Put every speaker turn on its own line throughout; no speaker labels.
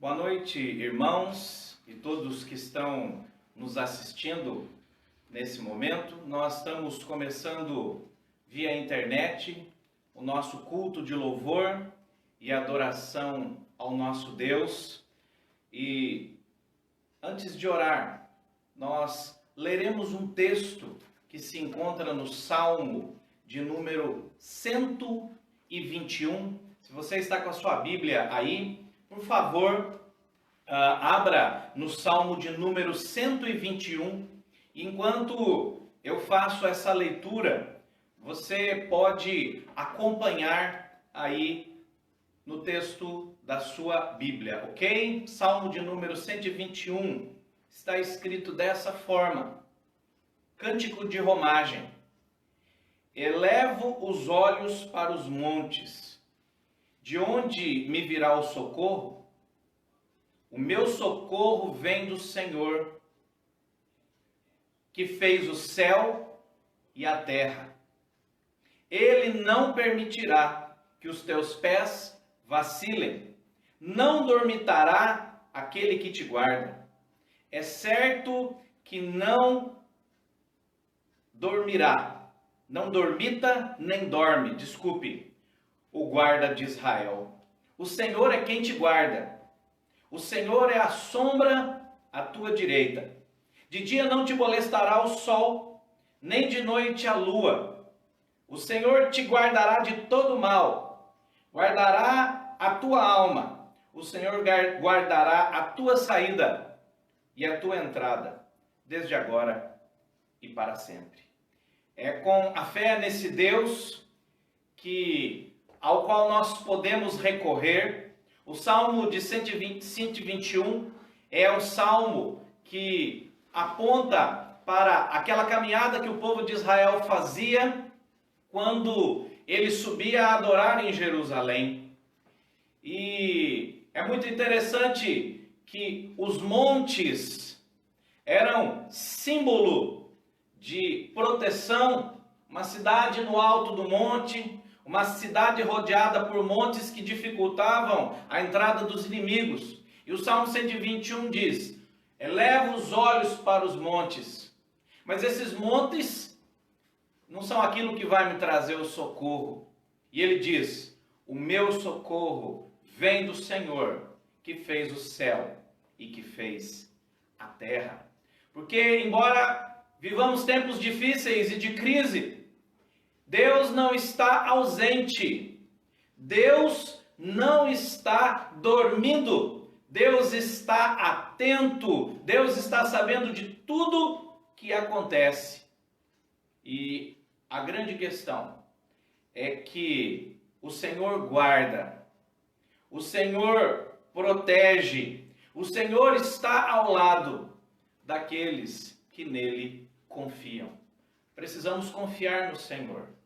Boa noite, irmãos e todos que estão nos assistindo nesse momento. Nós estamos começando via internet o nosso culto de louvor e adoração ao nosso Deus. E antes de orar, nós leremos um texto que se encontra no Salmo de número 121. Se você está com a sua Bíblia aí, por favor, abra no Salmo de número 121. Enquanto eu faço essa leitura, você pode acompanhar aí no texto da sua Bíblia, ok? Salmo de número 121 está escrito dessa forma: Cântico de romagem. Elevo os olhos para os montes. De onde me virá o socorro? O meu socorro vem do Senhor, que fez o céu e a terra. Ele não permitirá que os teus pés vacilem. Não dormitará aquele que te guarda. É certo que não dormirá. Não dormita nem dorme, o guarda de Israel. O Senhor é quem te guarda. O Senhor é a sombra à tua direita. De dia não te molestará o sol, nem de noite a lua. O Senhor te guardará de todo mal. Guardará a tua alma. O Senhor guardará a tua saída e a tua entrada, desde agora e para sempre. É com a fé nesse Deus ao qual nós podemos recorrer. O Salmo de 121 é um salmo que aponta para aquela caminhada que o povo de Israel fazia quando ele subia a adorar em Jerusalém. E é muito interessante que os montes eram símbolo de proteção, uma cidade no alto do monte, uma cidade rodeada por montes que dificultavam a entrada dos inimigos. E o Salmo 121 diz: eleva os olhos para os montes. Mas esses montes não são aquilo que vai me trazer o socorro. E ele diz: o meu socorro vem do Senhor, que fez o céu e que fez a terra. Porque embora vivamos tempos difíceis e de crise, Deus não está ausente. Deus não está dormindo. Deus está atento. Deus está sabendo de tudo que acontece. E a grande questão é que o Senhor guarda, o Senhor protege, o Senhor está ao lado daqueles que nele confiam. Precisamos confiar no Senhor.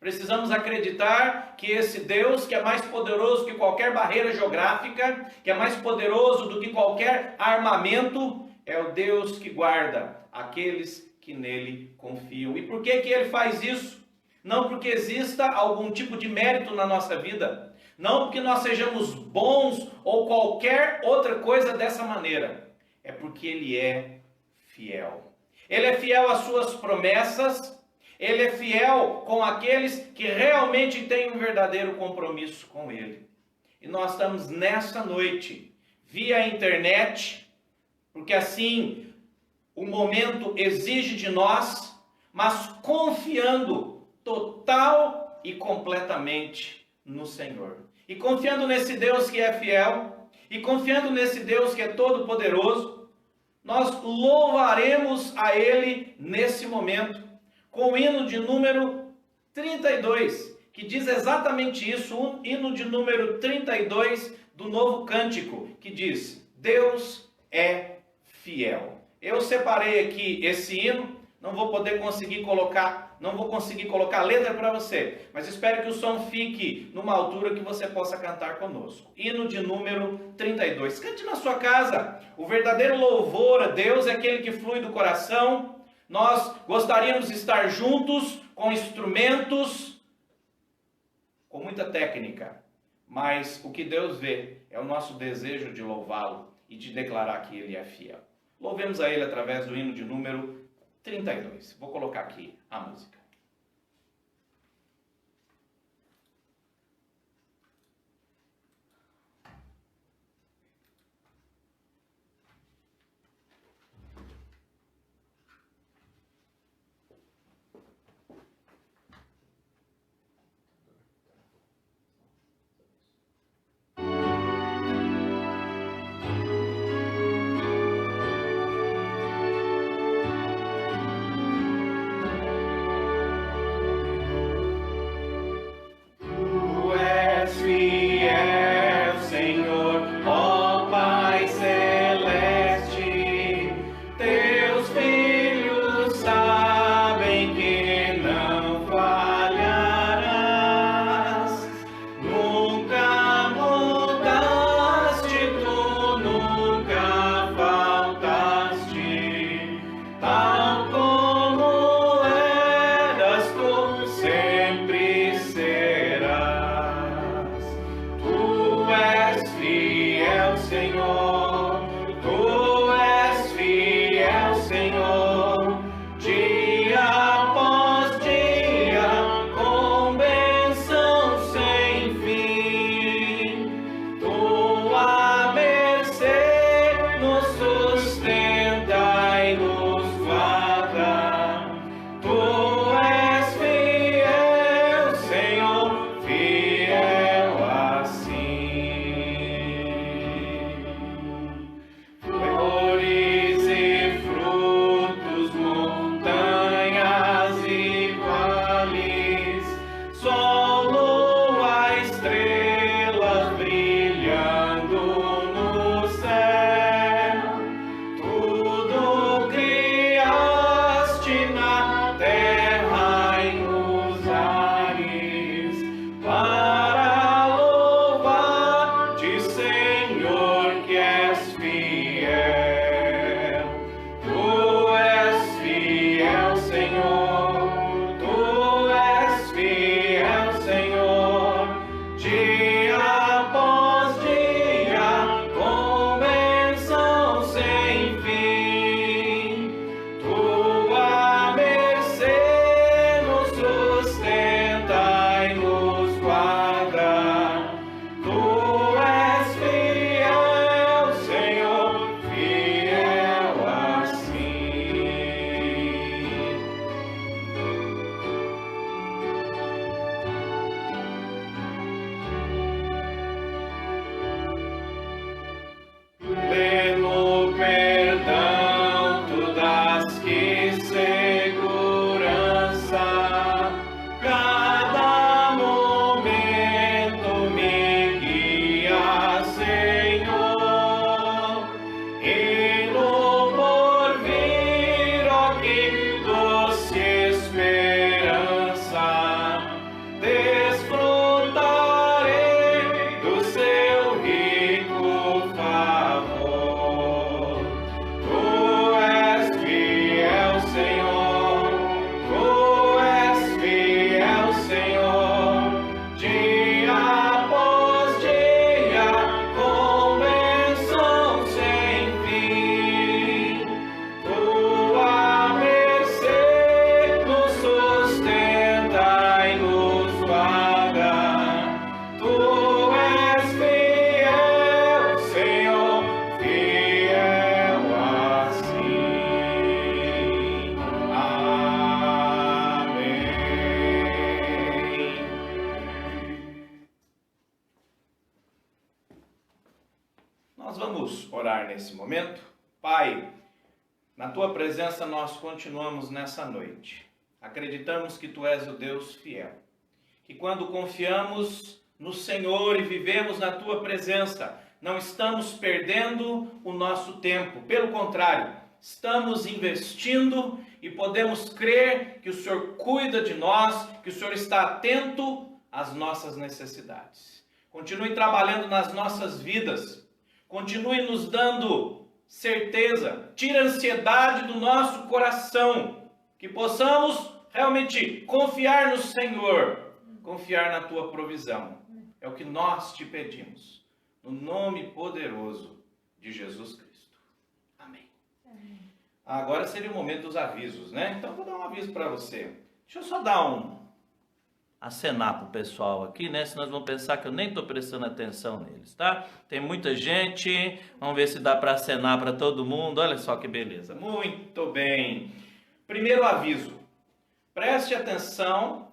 Precisamos acreditar que esse Deus, que é mais poderoso que qualquer barreira geográfica, que é mais poderoso do que qualquer armamento, é o Deus que guarda aqueles que nele confiam. E por que ele faz isso? Não porque exista algum tipo de mérito na nossa vida, não porque nós sejamos bons ou qualquer outra coisa dessa maneira. É porque ele é fiel. Ele é fiel às suas promessas. Ele é fiel com aqueles que realmente têm um verdadeiro compromisso com ele. E nós estamos nessa noite, via internet, porque assim o momento exige de nós, mas confiando total e completamente no Senhor. E confiando nesse Deus que é fiel, e confiando nesse Deus que é todo poderoso, nós louvaremos a Ele nesse momento, com o hino de número 32, que diz exatamente isso, o hino de número 32 do Novo Cântico, que diz: Deus é fiel. Eu separei aqui esse hino, não vou conseguir colocar a letra para você, mas espero que o som fique numa altura que você possa cantar conosco. Hino de número 32. Cante na sua casa. O verdadeiro louvor a Deus é aquele que flui do coração. Nós gostaríamos de estar juntos com instrumentos, com muita técnica, mas o que Deus vê é o nosso desejo de louvá-lo e de declarar que Ele é fiel. Louvemos a Ele através do hino de número 32. Vou colocar aqui a música. Nós vamos orar nesse momento. Pai, na Tua presença nós continuamos nessa noite. Acreditamos que Tu és o Deus fiel. Que quando confiamos no Senhor e vivemos na Tua presença, não estamos perdendo o nosso tempo. Pelo contrário, estamos investindo e podemos crer que o Senhor cuida de nós, que o Senhor está atento às nossas necessidades. Continue trabalhando nas nossas vidas. Continue nos dando certeza. Tire a ansiedade do nosso coração. Que possamos realmente confiar no Senhor. Confiar na Tua provisão. É o que nós te pedimos, no nome poderoso de Jesus Cristo. Amém. Agora seria o momento dos avisos, né? Então eu vou dar um aviso para você. Deixa eu só dar acenar para o pessoal aqui, né? Senão eles vão pensar que eu nem estou prestando atenção neles, tá? Tem muita gente, vamos ver se dá para acenar para todo mundo. Olha só que beleza. Muito bem. Primeiro aviso. Preste atenção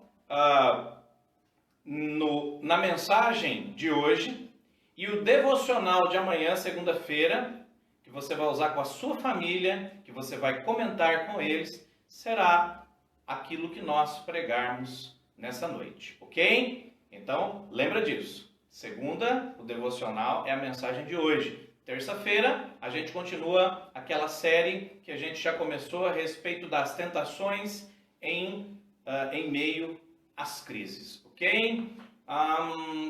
na mensagem de hoje e o devocional de amanhã, segunda-feira, que você vai usar com a sua família, que você vai comentar com eles, será aquilo que nós pregarmos nessa noite, ok? Então, lembra disso. Segunda, o devocional é a mensagem de hoje. Terça-feira, a gente continua aquela série que a gente já começou a respeito das tentações em meio às crises, ok?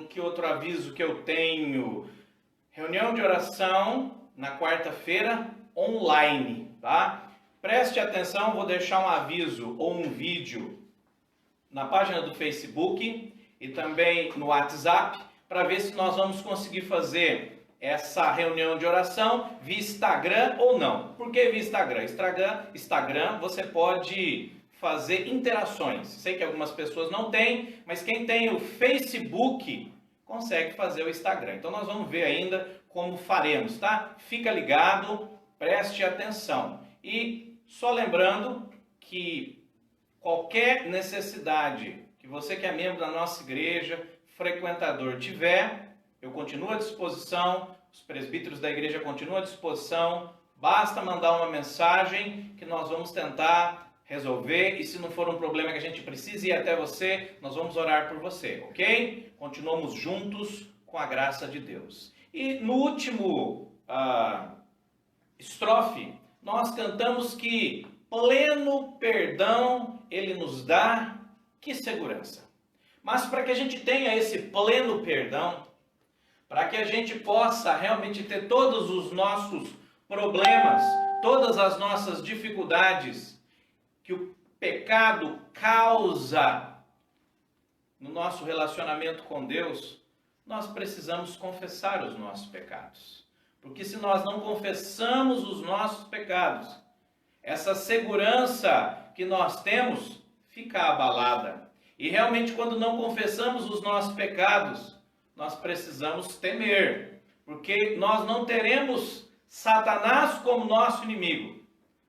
Que outro aviso que eu tenho? Reunião de oração na quarta-feira online, tá? Preste atenção, vou deixar um aviso ou um vídeo na página do Facebook e também no WhatsApp para ver se nós vamos conseguir fazer essa reunião de oração via Instagram ou não. Por que via Instagram? Instagram você pode fazer interações. Sei que algumas pessoas não têm, mas quem tem o Facebook consegue fazer o Instagram. Então nós vamos ver ainda como faremos, tá? Fica ligado, preste atenção. E só lembrando que qualquer necessidade que você que é membro da nossa igreja, frequentador tiver, eu continuo à disposição, os presbíteros da igreja continuam à disposição, basta mandar uma mensagem que nós vamos tentar resolver e se não for um problema que a gente precise ir até você, nós vamos orar por você, ok? Continuamos juntos com a graça de Deus. E no último estrofe, nós cantamos que pleno perdão Ele nos dá, que segurança. Mas para que a gente tenha esse pleno perdão, para que a gente possa realmente ter todos os nossos problemas, todas as nossas dificuldades que o pecado causa no nosso relacionamento com Deus, nós precisamos confessar os nossos pecados. Porque se nós não confessamos os nossos pecados, essa segurança que nós temos fica abalada. E realmente quando não confessamos os nossos pecados, nós precisamos temer. Porque nós não teremos Satanás como nosso inimigo.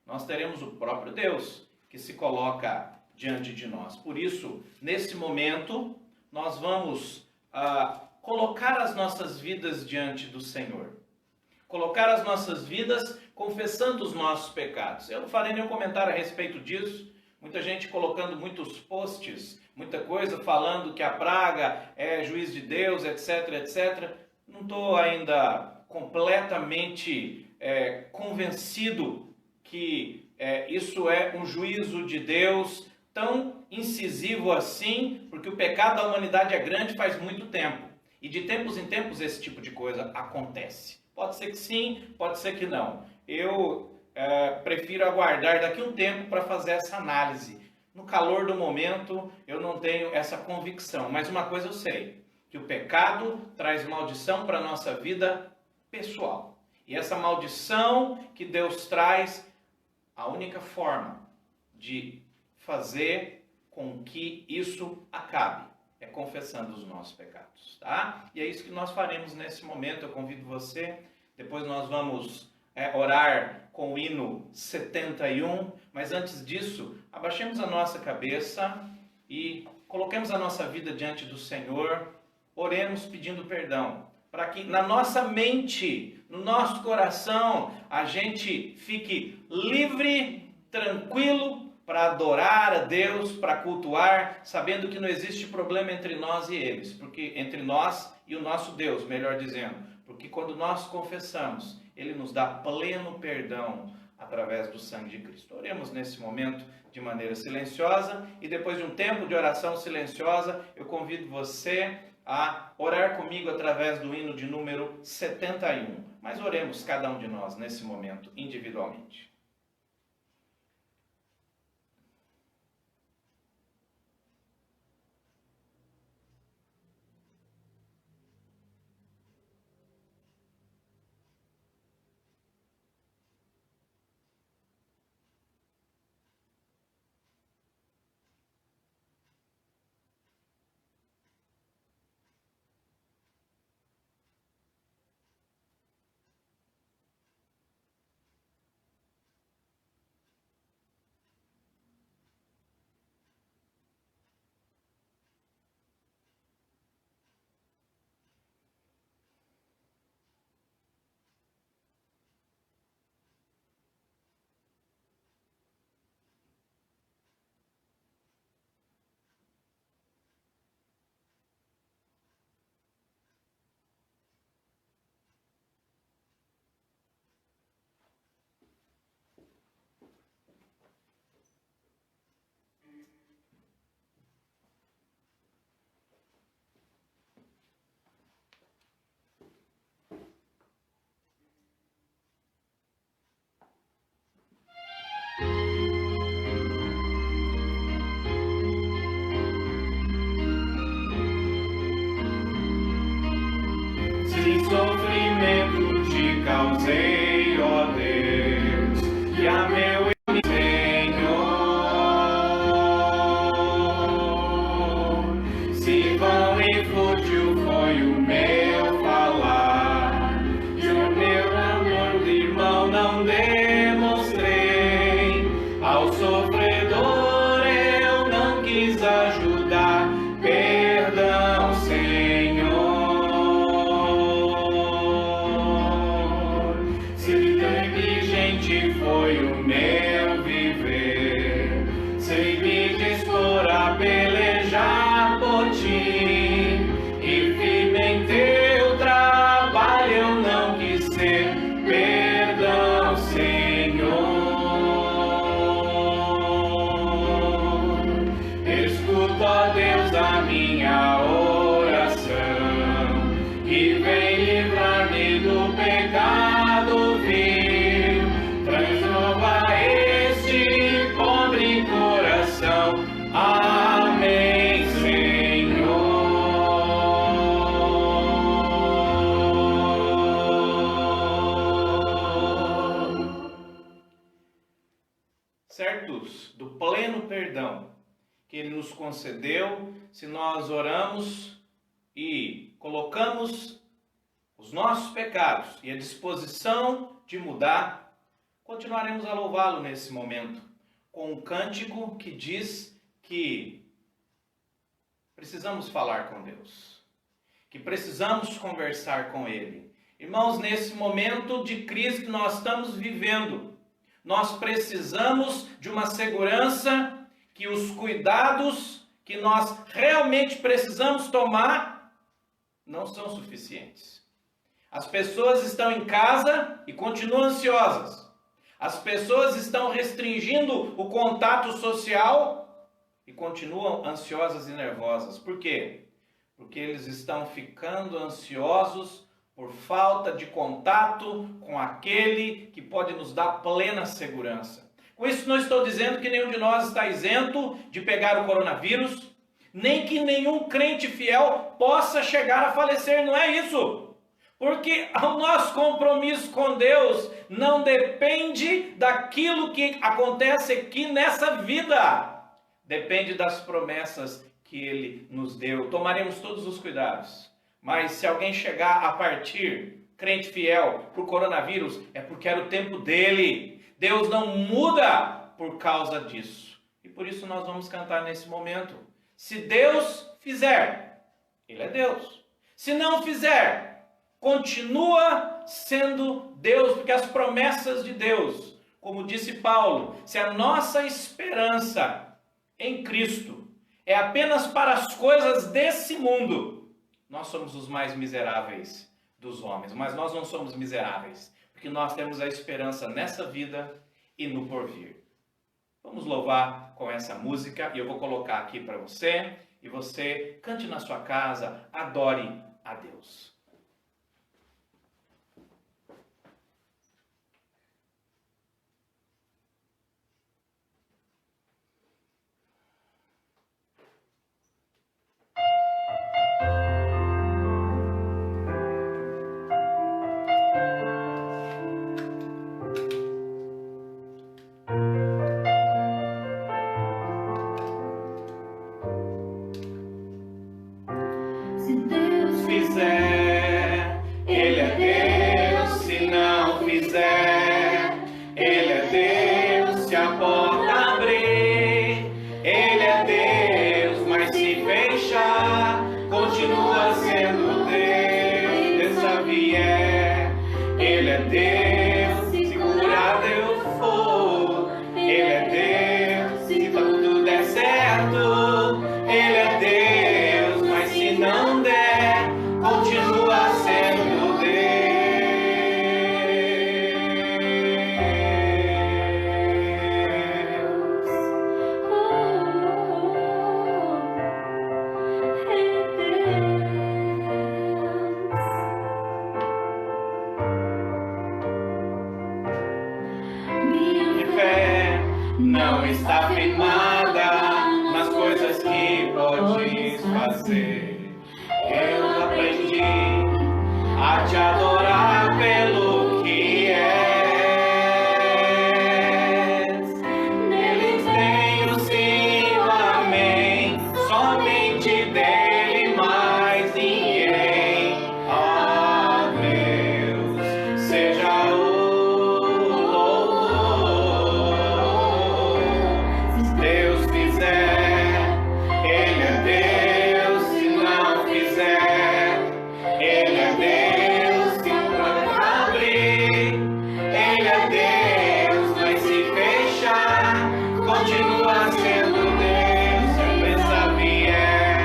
Nós teremos o próprio Deus que se coloca diante de nós. Por isso, nesse momento, nós vamos colocar as nossas vidas diante do Senhor. Colocar as nossas vidas confessando os nossos pecados. Eu não farei nenhum comentário a respeito disso. Muita gente colocando muitos posts, muita coisa, falando que a praga é juiz de Deus, etc, etc. Não estou ainda completamente convencido que isso é um juízo de Deus tão incisivo assim, porque o pecado da humanidade é grande faz muito tempo. E de tempos em tempos esse tipo de coisa acontece. Pode ser que sim, pode ser que não. Eu prefiro aguardar daqui a um tempo para fazer essa análise. No calor do momento, eu não tenho essa convicção. Mas uma coisa eu sei, que o pecado traz maldição para a nossa vida pessoal. E essa maldição que Deus traz, a única forma de fazer com que isso acabe é confessando os nossos pecados, tá? E é isso que nós faremos nesse momento. Eu convido você. Depois nós vamos orar com o hino 71. Mas antes disso, abaixemos a nossa cabeça e coloquemos a nossa vida diante do Senhor. Oremos pedindo perdão, para que na nossa mente, no nosso coração, a gente fique livre, tranquilo, para adorar a Deus, para cultuar, sabendo que não existe problema entre nós e eles, porque entre nós e o nosso Deus, melhor dizendo, porque quando nós confessamos, Ele nos dá pleno perdão através do sangue de Cristo. Oremos nesse momento de maneira silenciosa e depois de um tempo de oração silenciosa, eu convido você a orar comigo através do hino de número 71. Mas oremos cada um de nós nesse momento individualmente. Se sofrimento te causei, ó Deus, e a meu Senhor, se vão e fútil foi o meu falar, e o meu amor de irmão não demonstrei, ao sofredor eu não quis ajudar, perdão, Senhor. Se negligente foi o meu viver, sem me dispor a pelejar por ti, e firme em teu trabalho eu não quis ser, perdão, Senhor. Escuta, ó Deus, a minha oração, e vem livrar-me do pecado vil, transforma este pobre coração. Amém, Senhor. Certos do pleno perdão que Ele nos concedeu, se nós oramos e colocamos os nossos pecados e a disposição de mudar, continuaremos a louvá-lo nesse momento, com um cântico que diz que precisamos falar com Deus, que precisamos conversar com Ele. Irmãos, nesse momento de crise que nós estamos vivendo, nós precisamos de uma segurança que os cuidados que nós realmente precisamos tomar não são suficientes. As pessoas estão em casa e continuam ansiosas. As pessoas estão restringindo o contato social e continuam ansiosas e nervosas. Por quê? Porque eles estão ficando ansiosos por falta de contato com aquele que pode nos dar plena segurança. Com isso não estou dizendo que nenhum de nós está isento de pegar o coronavírus, nem que nenhum crente fiel possa chegar a falecer, não é isso. Porque o nosso compromisso com Deus não depende daquilo que acontece aqui nessa vida. Depende das promessas que Ele nos deu. Tomaremos todos os cuidados. Mas se alguém chegar a partir, crente fiel, para o coronavírus, é porque era o tempo dele. Deus não muda por causa disso. E por isso nós vamos cantar nesse momento. Se Deus fizer, Ele é Deus. Se não fizer, continua sendo Deus, porque as promessas de Deus, como disse Paulo, se a nossa esperança em Cristo é apenas para as coisas desse mundo, nós somos os mais miseráveis dos homens, mas nós não somos miseráveis, porque nós temos a esperança nessa vida e no porvir. Vamos louvar com essa música, e eu vou colocar aqui para você, e você cante na sua casa, adore a Deus.
Se Deus
Fizer, Ele é Deus. Se não fizer, Ele é Deus. Se a porta abrir, Ele é Deus. Mas se fechar, continua sendo Deus. Desavier, Ele é Deus. Se curar, Deus for, Ele é Deus. Se tudo der certo, Ele é Deus. Mas se não der, continua sendo
minha
fé não está firmada nas coisas que podes fazer. Eu aprendi a te adorar pelo que és. Nele tenho sim o amém, somente dele mais ninguém. Ó Deus, seja o louvor. Se Deus fizer, Ele é Deus. Se não fizer, Ele é Deus. Se pra abrir, Ele é Deus. Mas se fechar, continua sendo Deus. Se a bênção vier,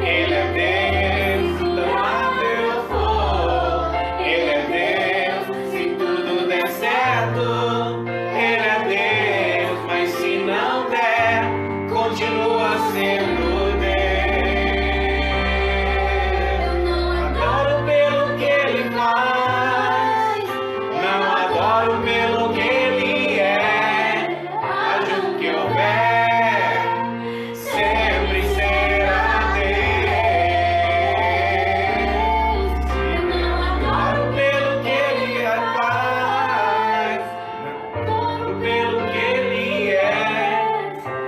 Ele é Deus. Se lá eu for, Ele é Deus. Se tudo der certo, Ele é Deus. Mas se não der, continua sendo Deus. Adoro pelo que Ele faz, não adoro pelo que Ele é. Haja o que houver, sempre será Deus. Não adoro pelo que Ele faz, não adoro pelo que Ele é.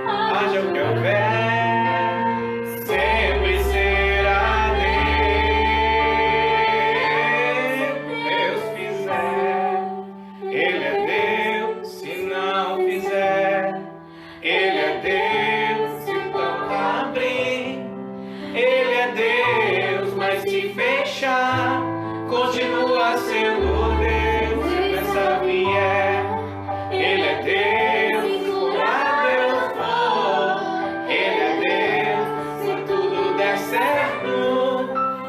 Haja o que houver, sempre será Deus. Deus fizer, Ele é Deus. Se não fizer, Ele é Deus. Se então abrir, Ele é Deus. Mas se fechar, continua sendo Deus. Se essa vier, Ele é Deus. Por lá eu for, Ele é Deus. Se tudo der certo,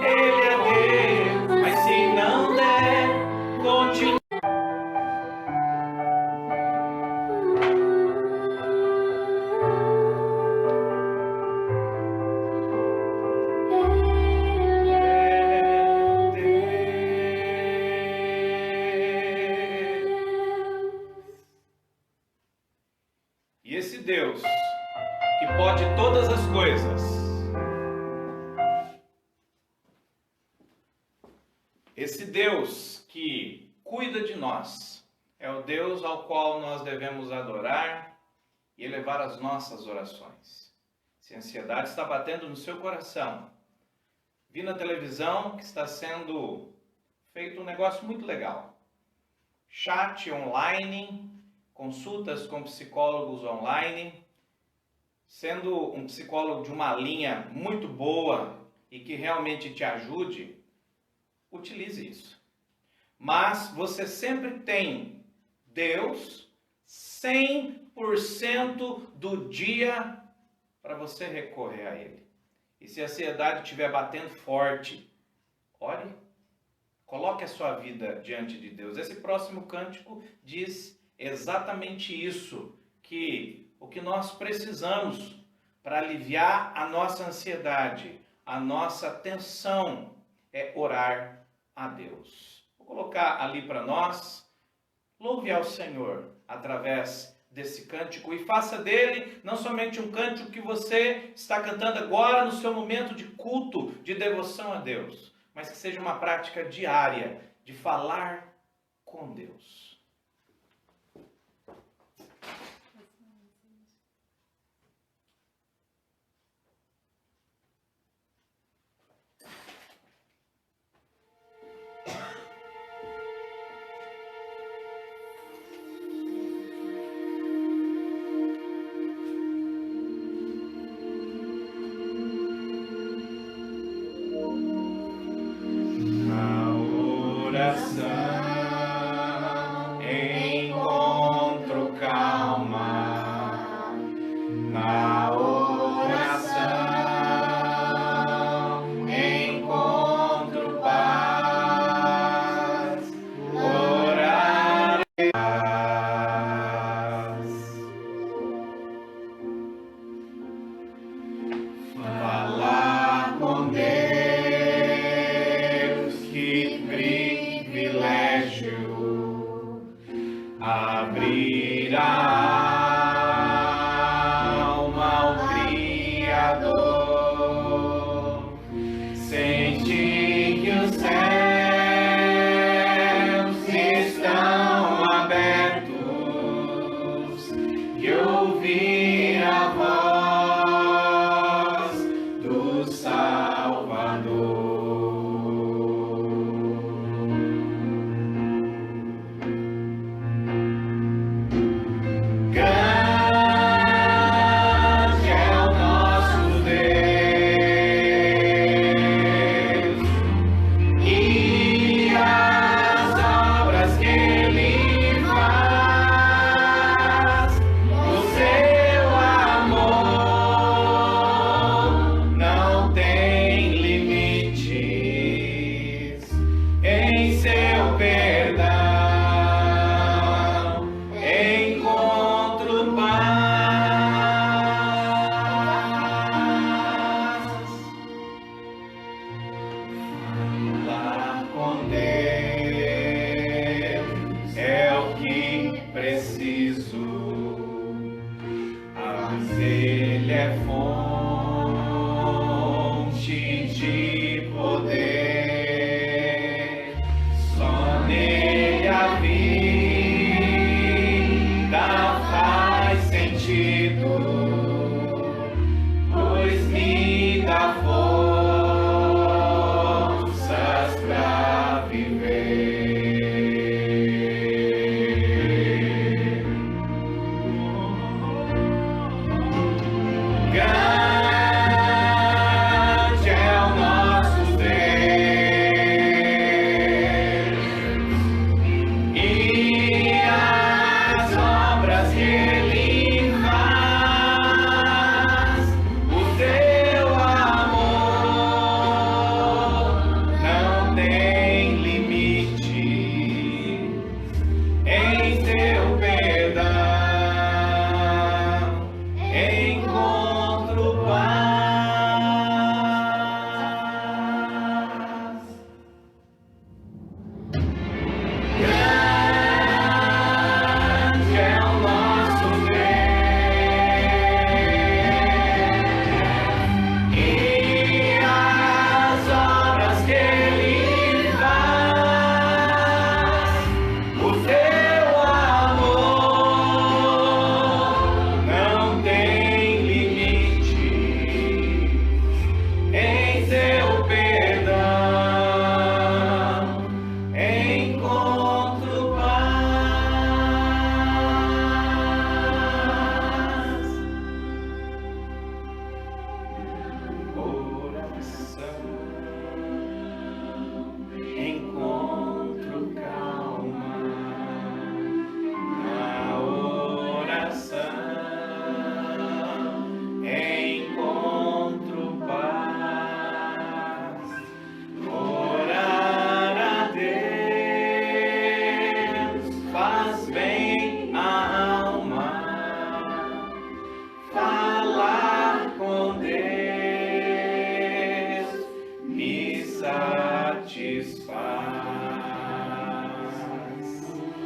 Ele é Deus. Mas se não der, continua. E esse Deus que pode todas as coisas, esse Deus que cuida de nós, é o Deus ao qual nós devemos adorar e elevar as nossas orações. Se a ansiedade está batendo no seu coração, vi na televisão que está sendo feito um negócio muito legal. Chat online, consultas com psicólogos online, sendo um psicólogo de uma linha muito boa e que realmente te ajude, utilize isso. Mas você sempre tem Deus 100% do dia para você recorrer a Ele. E se a ansiedade estiver batendo forte, ore, coloque a sua vida diante de Deus. Esse próximo cântico diz exatamente isso, que o que nós precisamos para aliviar a nossa ansiedade, a nossa tensão, é orar a Deus. Vou colocar ali para nós. Louve ao Senhor através desse cântico e faça dele não somente um cântico que você está cantando agora no seu momento de culto, de devoção a Deus, mas que seja uma prática diária de falar com Deus. Encontro calma na oração, encontro paz, orar em paz. Falar com Deus, que privilégio.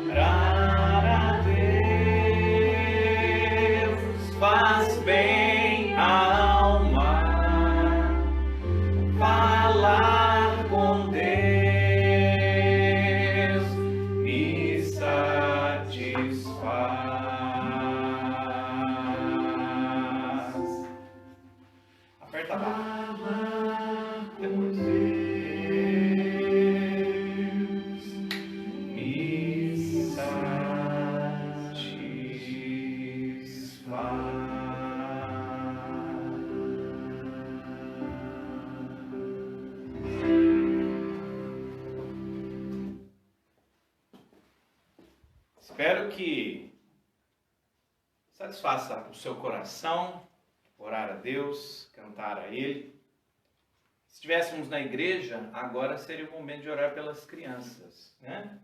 Orar a Deus faz bem à alma, falar com Deus me satisfaz. Aperta a barra. Depois. Espero que satisfaça o seu coração, orar a Deus, cantar a Ele. Se estivéssemos na igreja, agora seria o momento de orar pelas crianças, né?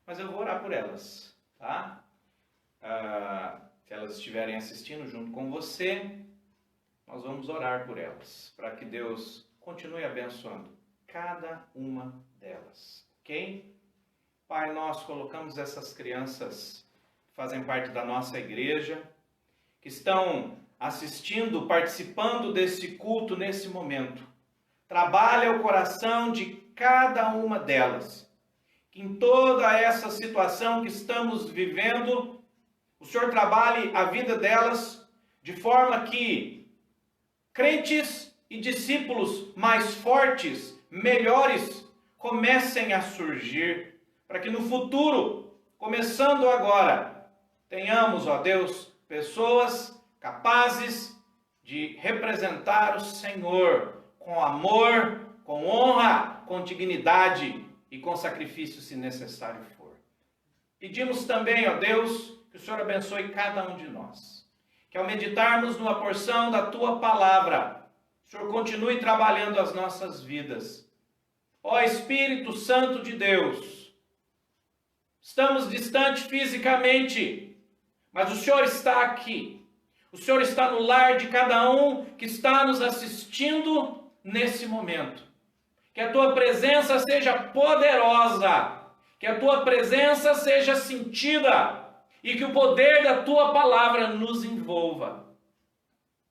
Mas eu vou orar por elas, tá? Se elas estiverem assistindo junto com você, nós vamos orar por elas, para que Deus continue abençoando cada uma delas, ok? Pai, nós colocamos essas crianças que fazem parte da nossa igreja, que estão assistindo, participando desse culto nesse momento. Trabalha o coração de cada uma delas. Que em toda essa situação que estamos vivendo, o Senhor trabalhe a vida delas de forma que crentes e discípulos mais fortes, melhores, comecem a surgir. Para que no futuro, começando agora, tenhamos, ó Deus, pessoas capazes de representar o Senhor com amor, com honra, com dignidade e com sacrifício, se necessário for. Pedimos também, ó Deus, que o Senhor abençoe cada um de nós. Que ao meditarmos numa porção da Tua Palavra, o Senhor continue trabalhando as nossas vidas. Ó Espírito Santo de Deus, estamos distantes fisicamente, mas o Senhor está aqui. O Senhor está no lar de cada um que está nos assistindo nesse momento. Que a Tua presença seja poderosa, que a Tua presença seja sentida e que o poder da Tua palavra nos envolva.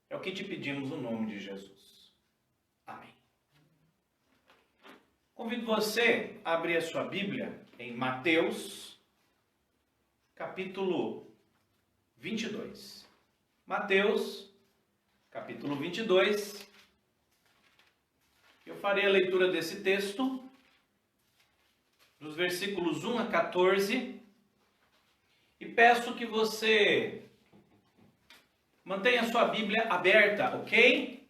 É o que te pedimos no nome de Jesus. Amém. Convido você a abrir a sua Bíblia em Mateus, capítulo 22. Mateus, capítulo 22. Eu farei a leitura desse texto, dos versículos 1 a 14, e peço que você mantenha a sua Bíblia aberta, ok?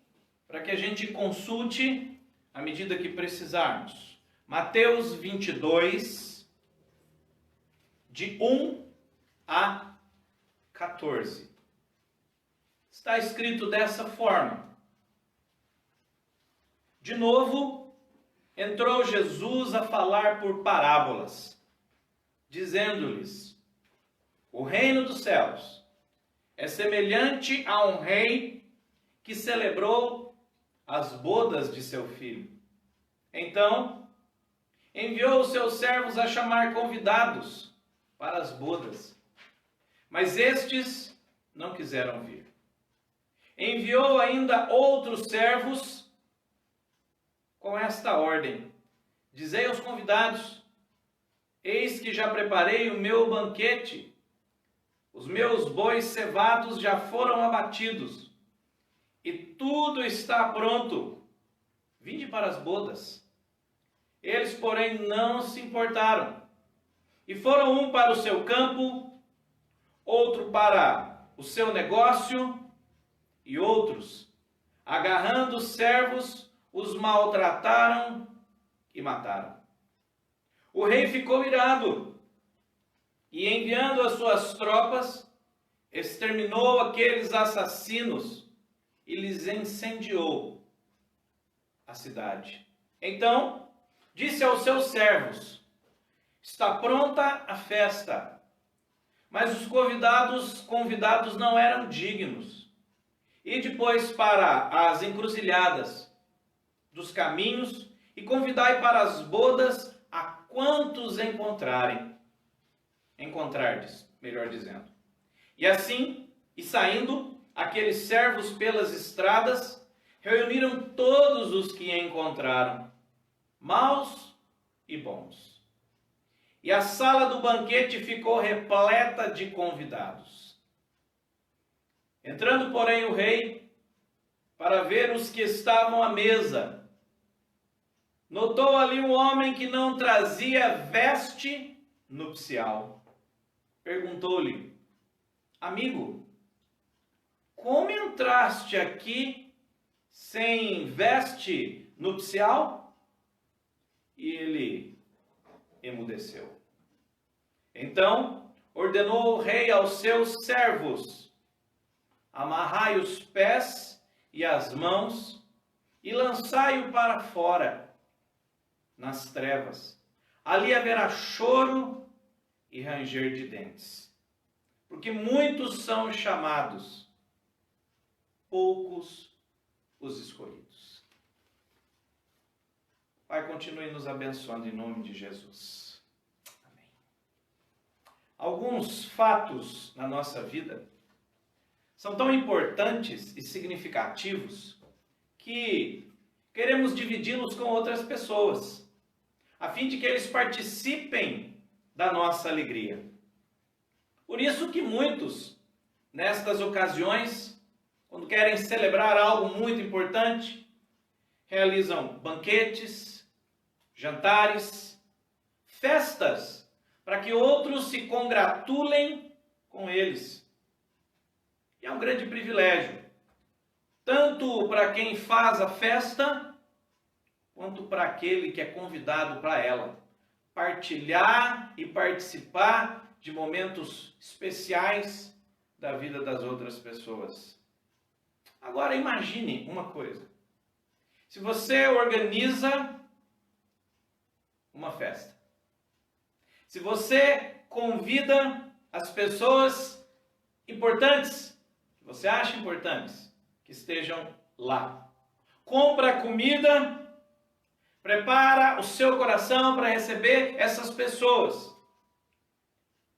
Para que a gente consulte à medida que precisarmos. Mateus 22, de 1 a 14. Está escrito dessa forma. De novo, entrou Jesus a falar por parábolas, dizendo-lhes: o reino dos céus é semelhante a um rei que celebrou as bodas de seu filho. Então, enviou os seus servos a chamar convidados para as bodas, mas estes não quiseram vir. Enviou ainda outros servos com esta ordem: dizei aos convidados: eis que já preparei o meu banquete, os meus bois cevados já foram abatidos, e tudo está pronto. Vinde para as bodas. Eles, porém, não se importaram, e foram um para o seu campo, outro para o seu negócio, e outros, agarrando os servos, os maltrataram e mataram. O rei ficou irado e, enviando as suas tropas, exterminou aqueles assassinos e lhes incendiou a cidade. Então disse aos seus servos: está pronta a festa, mas os convidados não eram dignos. E depois para as encruzilhadas dos caminhos e convidai para as bodas a quantos encontrardes, melhor dizendo. E assim, e saindo, aqueles servos pelas estradas reuniram todos os que encontraram, maus e bons. E a sala do banquete ficou repleta de convidados. Entrando, porém, o rei, para ver os que estavam à mesa, notou ali um homem que não trazia veste nupcial. Perguntou-lhe: amigo, como entraste aqui sem veste nupcial? E ele emudeceu. Então ordenou o rei aos seus servos: amarrai os pés e as mãos e lançai-o para fora, nas trevas. Ali haverá choro e ranger de dentes. Porque muitos são os chamados, poucos os escolhidos. Pai, continue nos abençoando em nome de Jesus. Amém. Alguns fatos na nossa vida são tão importantes e significativos que queremos dividi-los com outras pessoas, a fim de que eles participem da nossa alegria. Por isso que muitos, nestas ocasiões, quando querem celebrar algo muito importante, realizam banquetes, jantares, festas, para que outros se congratulem com eles. E é um grande privilégio, tanto para quem faz a festa, quanto para aquele que é convidado para ela, partilhar e participar de momentos especiais da vida das outras pessoas. Agora imagine uma coisa. Se você organiza uma festa, se você convida as pessoas importantes, que você acha importantes, que estejam lá, compra comida, prepara o seu coração para receber essas pessoas.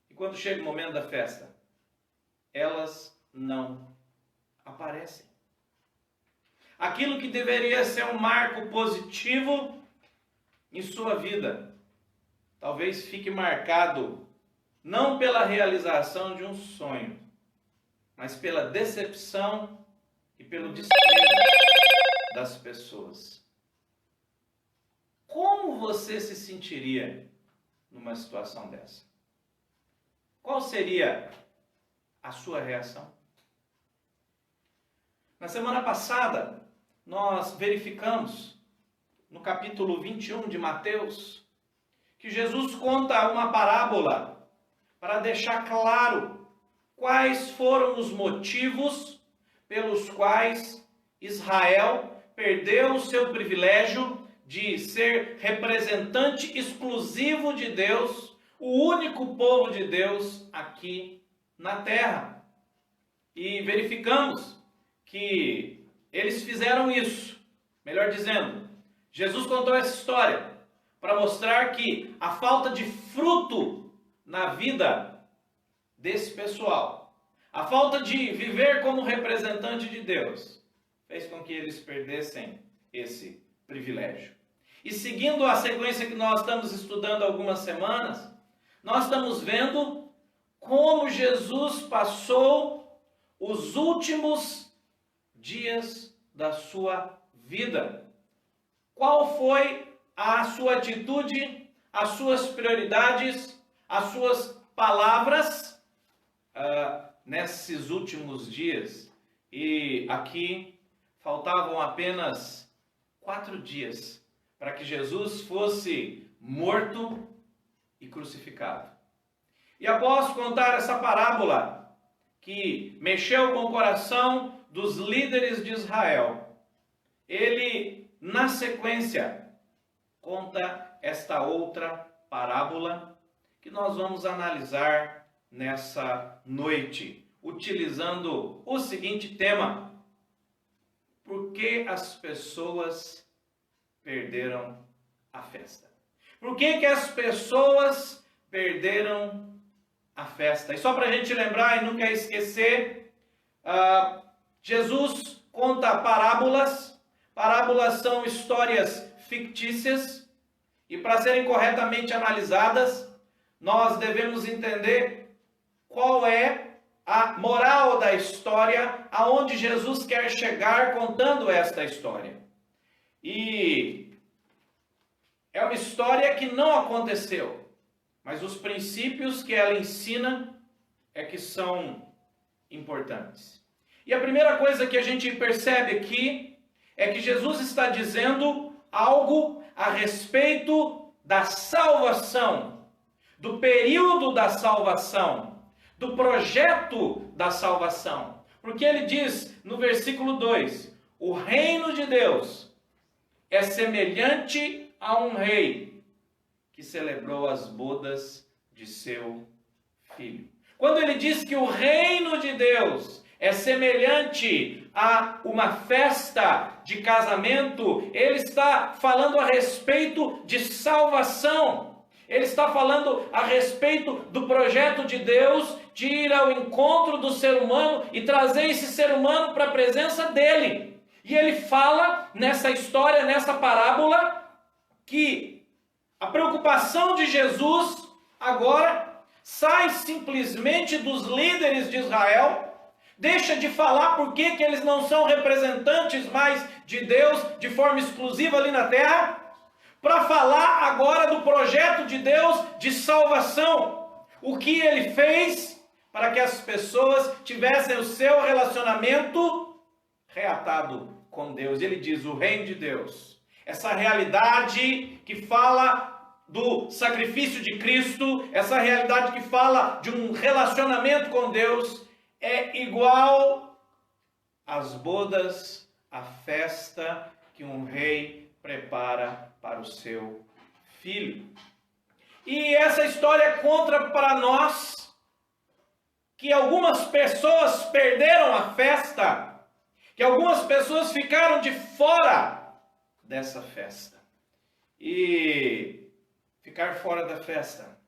E quando chega o momento da festa, elas não aparecem. Aquilo que deveria ser um marco positivo em sua vida, talvez fique marcado não pela realização de um sonho, mas pela decepção e pelo desprezo das pessoas. Como você se sentiria numa situação dessa? Qual seria a sua reação? Na semana passada, nós verificamos, no capítulo 21 de Mateus, que Jesus conta uma parábola para deixar claro quais foram os motivos pelos quais Israel perdeu o seu privilégio de ser representante exclusivo de Deus, o único povo de Deus aqui na terra. E verificamos que eles fizeram isso. Melhor dizendo, Jesus contou essa história para mostrar que a falta de fruto na vida desse pessoal, a falta de viver como representante de Deus, fez com que eles perdessem esse privilégio. E seguindo a sequência que nós estamos estudando há algumas semanas, nós estamos vendo como Jesus passou os últimos dias da sua vida. Qual foi a sua atitude, as suas prioridades, as suas palavras nesses últimos dias? E aqui faltavam apenas 4 dias para que Jesus fosse morto e crucificado. E após contar essa parábola, que mexeu com o coração dos líderes de Israel, ele, na sequência, conta esta outra parábola que nós vamos analisar nessa noite, utilizando o seguinte tema: por que as pessoas perderam a festa? Por que que as pessoas perderam a festa? E só para a gente lembrar e nunca esquecer, Jesus conta parábolas. Parábolas são histórias fictícias e para serem corretamente analisadas, nós devemos entender qual é a moral da história, aonde Jesus quer chegar contando esta história. E é uma história que não aconteceu, mas os princípios que ela ensina é que são importantes. E a primeira coisa que a gente percebe aqui é que Jesus está dizendo algo a respeito da salvação, do período da salvação, do projeto da salvação. Porque ele diz no versículo 2, o reino de Deus é semelhante a um rei que celebrou as bodas de seu filho. Quando ele diz que o reino de Deus é semelhante a uma festa de casamento, ele está falando a respeito de salvação. Ele está falando a respeito do projeto de Deus de ir ao encontro do ser humano e trazer esse ser humano para a presença dele. E ele fala nessa história, nessa parábola, que a preocupação de Jesus agora sai simplesmente dos líderes de Israel, deixa de falar por que eles não são representantes mais de Deus de forma exclusiva ali na terra, para falar agora do projeto de Deus de salvação. O que ele fez para que as pessoas tivessem o seu relacionamento reatado com Deus. Ele diz, o reino de Deus, essa realidade que fala do sacrifício de Cristo, essa realidade que fala de um relacionamento com Deus, é igual às bodas, à festa que um rei prepara para o seu filho. E essa história conta para nós que algumas pessoas perderam a festa, que algumas pessoas ficaram de fora dessa festa. E ficar fora da festa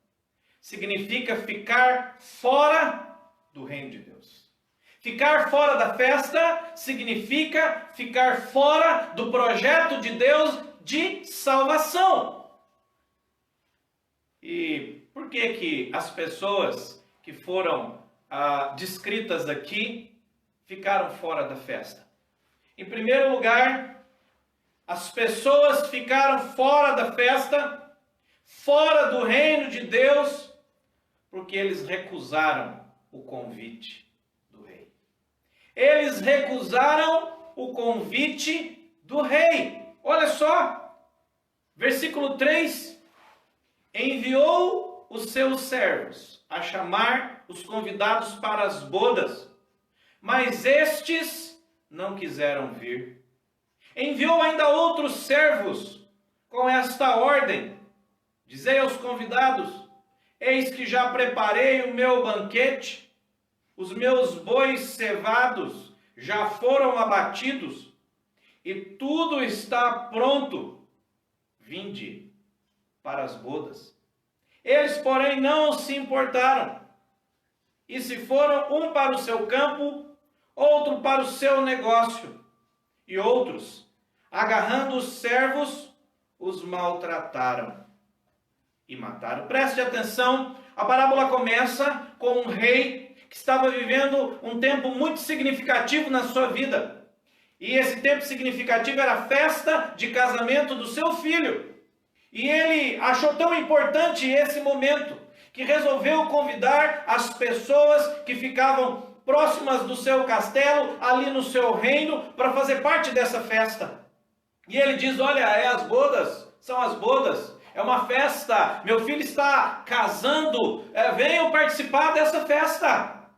significa ficar fora do reino de Deus. Ficar fora da festa significa ficar fora do projeto de Deus de salvação. E por que que as pessoas que foram descritas aqui ficaram fora da festa? Em primeiro lugar, as pessoas ficaram fora da festa, fora do reino de Deus, porque eles recusaram o convite do rei. Eles recusaram o convite do rei. Olha só, versículo 3, enviou os seus servos a chamar os convidados para as bodas, mas estes não quiseram vir. Enviou ainda outros servos com esta ordem, dizei aos convidados, eis que já preparei o meu banquete, os meus bois cevados já foram abatidos, e tudo está pronto. Vinde para as bodas. Eles, porém, não se importaram, e se foram um para o seu campo, outro para o seu negócio, e outros, agarrando os servos, os maltrataram e mataram. Preste atenção, a parábola começa com um rei que estava vivendo um tempo muito significativo na sua vida. E esse tempo significativo era a festa de casamento do seu filho. E ele achou tão importante esse momento que resolveu convidar as pessoas que ficavam próximas do seu castelo, ali no seu reino, para fazer parte dessa festa. E ele diz, olha, as bodas, são as bodas, é uma festa, meu filho está casando, venham participar dessa festa.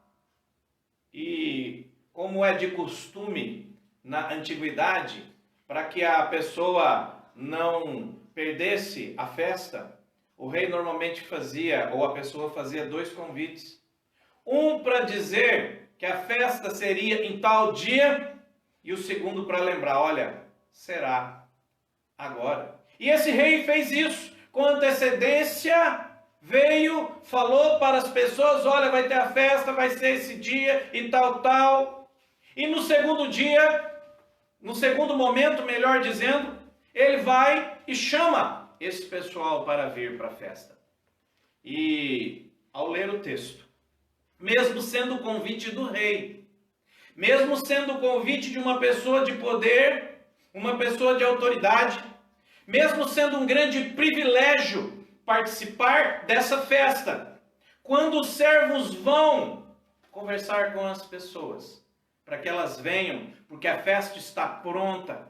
E como é de costume na antiguidade, para que a pessoa não perdesse a festa, o rei normalmente fazia, ou a pessoa fazia 2 convites. Um para dizer que a festa seria em tal dia, e o segundo para lembrar, olha, será agora. E esse rei fez isso com antecedência, veio, falou para as pessoas, olha, vai ter a festa, vai ser esse dia e tal, tal. E no segundo dia, no segundo momento, melhor dizendo, ele vai e chama esse pessoal para vir para a festa. E ao ler o texto, mesmo sendo o convite do rei, mesmo sendo o convite de uma pessoa de poder, uma pessoa de autoridade, mesmo sendo um grande privilégio participar dessa festa, quando os servos vão conversar com as pessoas, para que elas venham, porque a festa está pronta,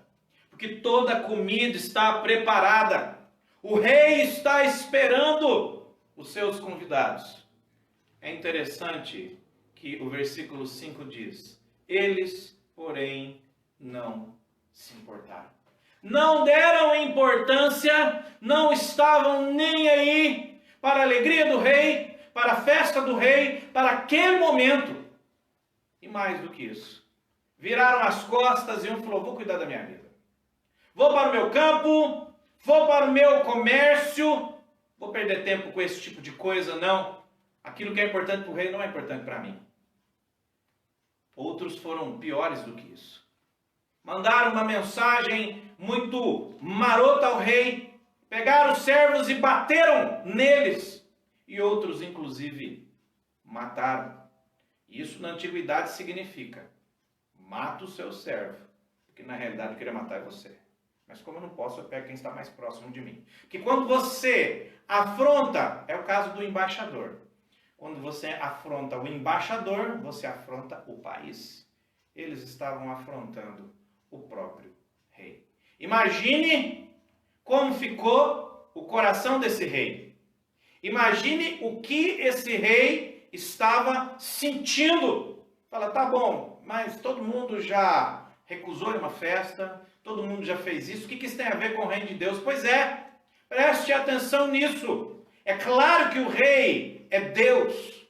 porque toda a comida está preparada, o rei está esperando os seus convidados. É interessante que o versículo 5 diz: eles, porém, não se importaram. Não deram importância, não estavam nem aí para a alegria do rei, para a festa do rei, para aquele momento. E mais do que isso, viraram as costas e um falou: vou cuidar da minha vida. Vou para o meu campo, vou para o meu comércio, vou perder tempo com esse tipo de coisa, não. Aquilo que é importante para o rei não é importante para mim. Outros foram piores do que isso. Mandaram uma mensagem muito marota ao rei, pegaram os servos e bateram neles. E outros, inclusive, mataram. Isso na antiguidade significa: mata o seu servo, porque na realidade eu queria matar você. Mas como eu não posso, eu pego quem está mais próximo de mim. Porque quando você afronta, é o caso do embaixador. Quando você afronta o embaixador, você afronta o país. Eles estavam afrontando o próprio rei. Imagine como ficou o coração desse rei. Imagine o que esse rei estava sentindo. Fala, tá bom, mas todo mundo já recusou uma festa, todo mundo já fez isso. O que isso tem a ver com o reino de Deus? Pois é, preste atenção nisso. É claro que o rei é Deus.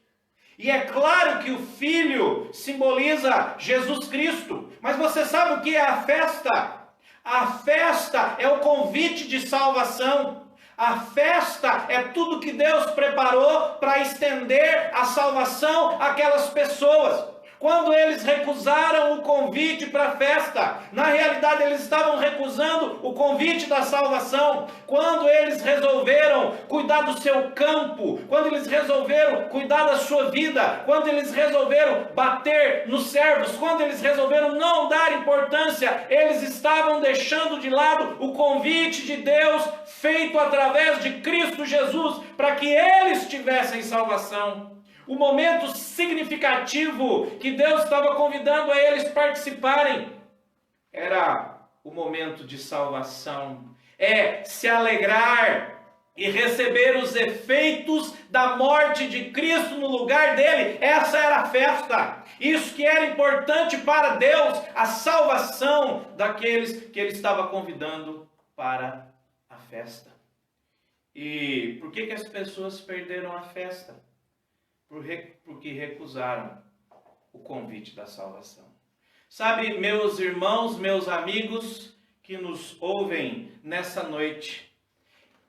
E é claro que o Filho simboliza Jesus Cristo. Mas você sabe o que é a festa? A festa é o convite de salvação. A festa é tudo que Deus preparou para estender a salvação àquelas pessoas. Quando eles recusaram o convite para a festa, na realidade eles estavam recusando o convite da salvação. Quando eles resolveram cuidar do seu campo, quando eles resolveram cuidar da sua vida, quando eles resolveram bater nos servos, quando eles resolveram não dar importância, eles estavam deixando de lado o convite de Deus feito através de Cristo Jesus para que eles tivessem salvação. O momento significativo que Deus estava convidando a eles participarem era o momento de salvação. É se alegrar e receber os efeitos da morte de Cristo no lugar dele. Essa era a festa. Isso que era importante para Deus, a salvação daqueles que ele estava convidando para a festa. E por que as pessoas perderam a festa? Porque recusaram o convite da salvação. Sabe, meus irmãos, meus amigos que nos ouvem nessa noite,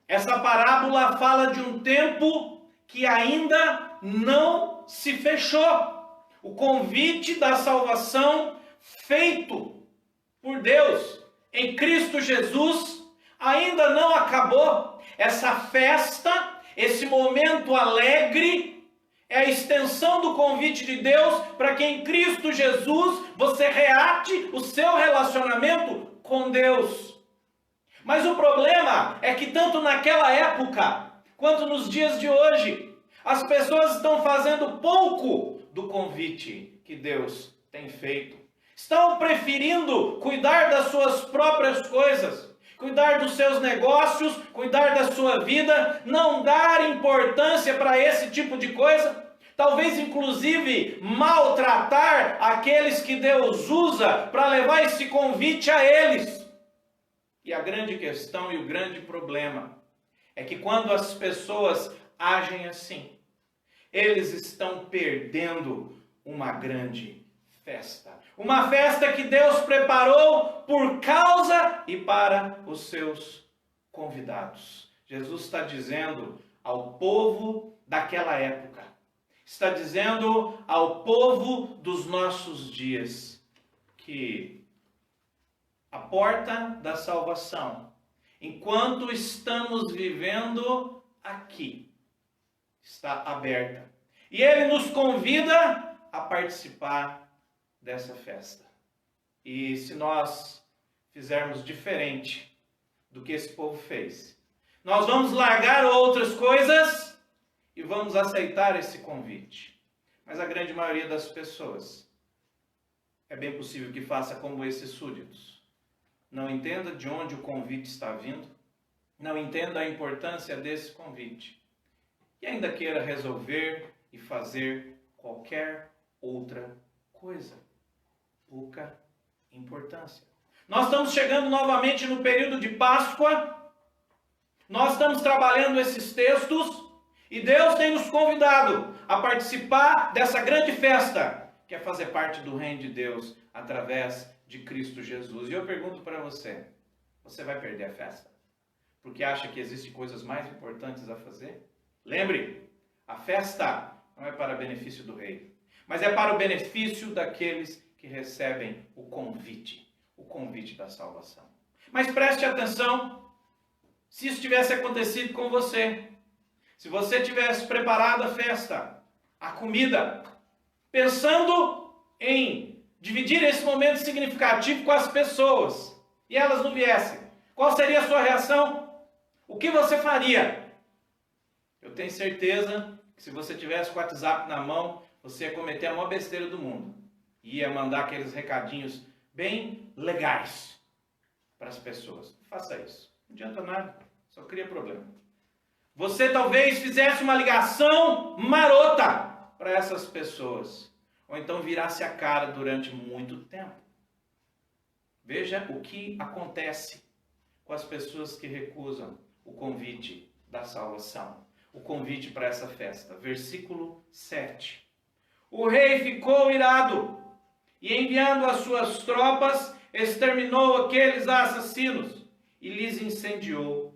essa parábola fala de um tempo que ainda não se fechou. O convite da salvação feito por Deus em Cristo Jesus ainda não acabou. Essa festa, esse momento alegre, é a extensão do convite de Deus para que em Cristo Jesus você reate o seu relacionamento com Deus. Mas o problema é que tanto naquela época quanto nos dias de hoje, as pessoas estão fazendo pouco do convite que Deus tem feito. Estão preferindo cuidar das suas próprias coisas, cuidar dos seus negócios, cuidar da sua vida, não dar importância para esse tipo de coisa, talvez inclusive maltratar aqueles que Deus usa para levar esse convite a eles. E a grande questão e o grande problema é que quando as pessoas agem assim, eles estão perdendo uma grande festa. Uma festa que Deus preparou por causa e para os seus convidados. Jesus está dizendo ao povo daquela época, está dizendo ao povo dos nossos dias, que a porta da salvação, enquanto estamos vivendo aqui, está aberta. E Ele nos convida a participar dessa festa. E se nós fizermos diferente do que esse povo fez, nós vamos largar outras coisas e vamos aceitar esse convite. Mas a grande maioria das pessoas, é bem possível que faça como esses súditos. Não entenda de onde o convite está vindo, não entenda a importância desse convite, e ainda queira resolver e fazer qualquer outra coisa. Pouca importância. Nós estamos chegando novamente no período de Páscoa, nós estamos trabalhando esses textos, e Deus tem nos convidado a participar dessa grande festa, que é fazer parte do reino de Deus através de Cristo Jesus. E eu pergunto para você, você vai perder a festa? Porque acha que existem coisas mais importantes a fazer? Lembre, a festa não é para benefício do rei, mas é para o benefício daqueles que recebem o convite da salvação. Mas preste atenção, se isso tivesse acontecido com você, se você tivesse preparado a festa, a comida, pensando em dividir esse momento significativo com as pessoas, e elas não viessem, qual seria a sua reação? O que você faria? Eu tenho certeza que se você tivesse com o WhatsApp na mão, você ia cometer a maior besteira do mundo. Ia mandar aqueles recadinhos bem legais para as pessoas. Não faça isso. Não adianta nada. Só cria problema. Você talvez fizesse uma ligação marota para essas pessoas. Ou então virasse a cara durante muito tempo. Veja o que acontece com as pessoas que recusam o convite da salvação. O convite para essa festa. Versículo 7. O rei ficou irado e, enviando as suas tropas, exterminou aqueles assassinos e lhes incendiou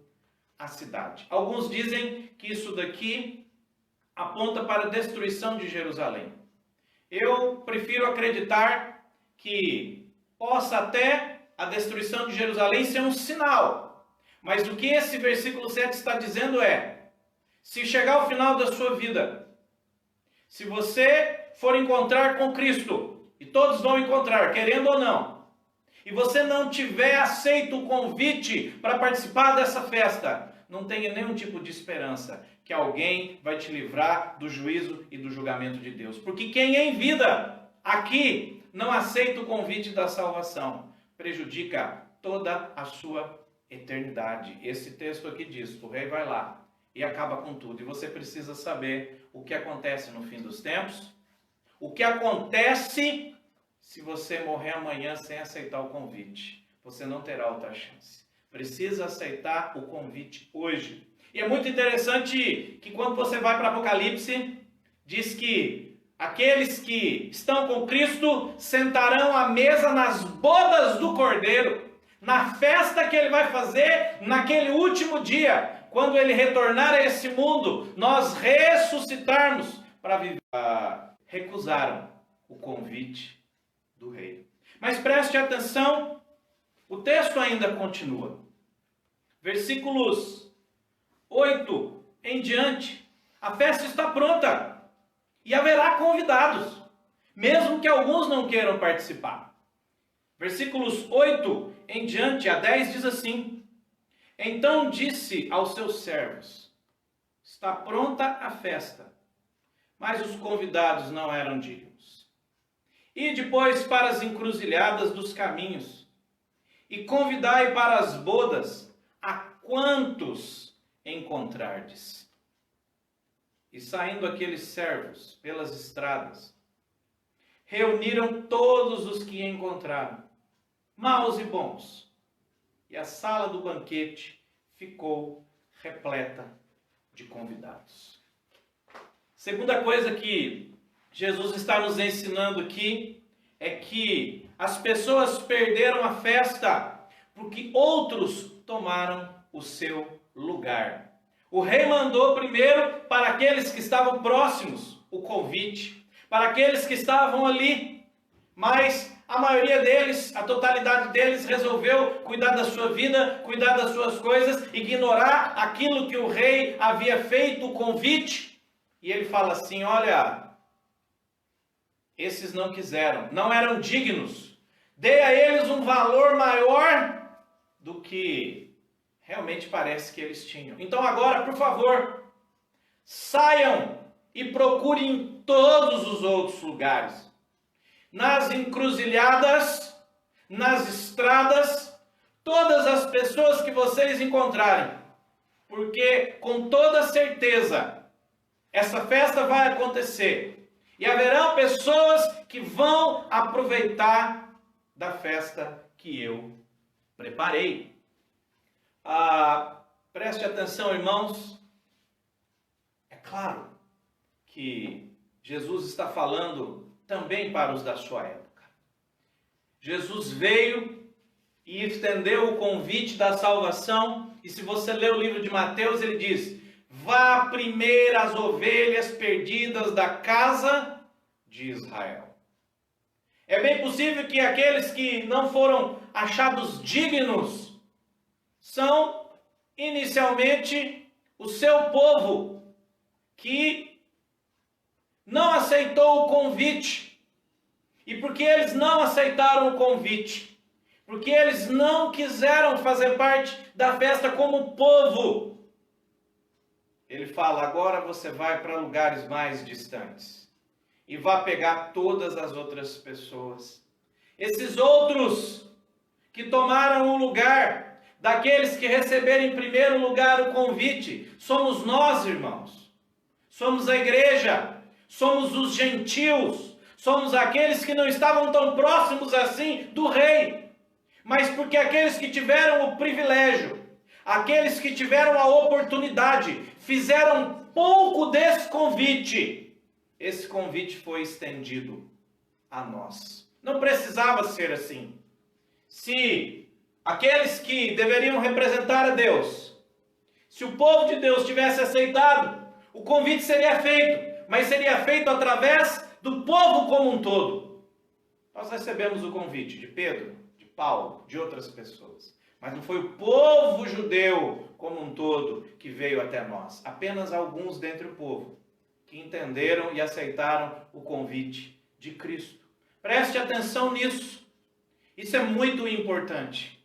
a cidade. Alguns dizem que isso daqui aponta para a destruição de Jerusalém. Eu prefiro acreditar que possa até a destruição de Jerusalém ser um sinal. Mas o que esse versículo 7 está dizendo é, se chegar ao final da sua vida, se você for encontrar com Cristo, e todos vão encontrar, querendo ou não, e você não tiver aceito o convite para participar dessa festa, não tenha nenhum tipo de esperança que alguém vai te livrar do juízo e do julgamento de Deus. Porque quem em vida aqui não aceita o convite da salvação, prejudica toda a sua eternidade. Esse texto aqui diz, o rei vai lá e acaba com tudo. E você precisa saber o que acontece no fim dos tempos, o que acontece se você morrer amanhã sem aceitar o convite. Você não terá outra chance. Precisa aceitar o convite hoje. E é muito interessante que quando você vai para Apocalipse, diz que aqueles que estão com Cristo sentarão à mesa nas bodas do Cordeiro, na festa que ele vai fazer naquele último dia, quando ele retornar a esse mundo, nós ressuscitarmos para viver. Recusaram o convite do rei. Mas preste atenção, o texto ainda continua. Versículos 8 em diante, a festa está pronta e haverá convidados, mesmo que alguns não queiram participar. Versículos 8 em diante, a 10 diz assim, então disse aos seus servos, está pronta a festa, mas os convidados não eram dignos. E depois para as encruzilhadas dos caminhos, e convidai para as bodas a quantos encontrardes. E saindo aqueles servos pelas estradas, reuniram todos os que encontraram, maus e bons, e a sala do banquete ficou repleta de convidados. Segunda coisa que Jesus está nos ensinando aqui é que as pessoas perderam a festa porque outros tomaram o seu lugar. O rei mandou primeiro para aqueles que estavam próximos o convite, para aqueles que estavam ali, mas a maioria deles, a totalidade deles, resolveu cuidar da sua vida, cuidar das suas coisas, ignorar aquilo que o rei havia feito, o convite. E ele fala assim: olha, esses não quiseram, não eram dignos. Dê a eles um valor maior do que realmente parece que eles tinham. Então agora, por favor, saiam e procurem em todos os outros lugares. Nas encruzilhadas, nas estradas, todas as pessoas que vocês encontrarem. Porque com toda certeza, essa festa vai acontecer. E haverão pessoas que vão aproveitar da festa que eu preparei. Preste atenção, irmãos. É claro que Jesus está falando também para os da sua época. Jesus veio e estendeu o convite da salvação. E se você ler o livro de Mateus, ele diz: vá primeiro às ovelhas perdidas da casa de Israel. É bem possível que aqueles que não foram achados dignos são inicialmente o seu povo, que não aceitou o convite. E porque eles não aceitaram o convite, porque eles não quiseram fazer parte da festa como povo, ele fala: agora você vai para lugares mais distantes e vá pegar todas as outras pessoas. Esses outros que tomaram o lugar daqueles que receberam em primeiro lugar o convite, somos nós, irmãos. Somos a igreja, somos os gentios, somos aqueles que não estavam tão próximos assim do rei, mas porque aqueles que tiveram o privilégio, aqueles que tiveram a oportunidade, fizeram pouco desse convite. Esse convite foi estendido a nós. Não precisava ser assim. Se aqueles que deveriam representar a Deus, se o povo de Deus tivesse aceitado, o convite seria feito, mas seria feito através do povo como um todo. Nós recebemos o convite de Pedro, de Paulo, de outras pessoas, mas não foi o povo judeu como um todo que veio até nós. Apenas alguns dentre o povo que entenderam e aceitaram o convite de Cristo. Preste atenção nisso. Isso é muito importante.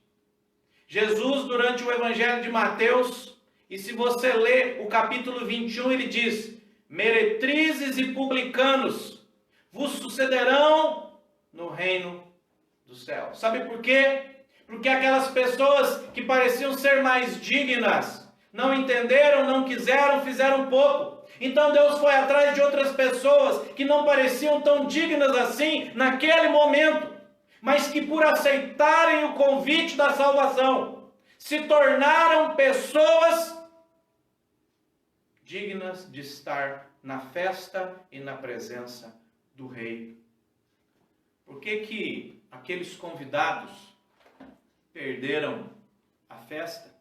Jesus, durante o Evangelho de Mateus, e se você ler o capítulo 21, ele diz: meretrizes e publicanos vos sucederão no reino do céu. Sabe por quê? Porque aquelas pessoas que pareciam ser mais dignas não entenderam, não quiseram, fizeram pouco. Então Deus foi atrás de outras pessoas que não pareciam tão dignas assim naquele momento, mas que por aceitarem o convite da salvação, se tornaram pessoas dignas de estar na festa e na presença do rei. Por que aqueles convidados perderam a festa?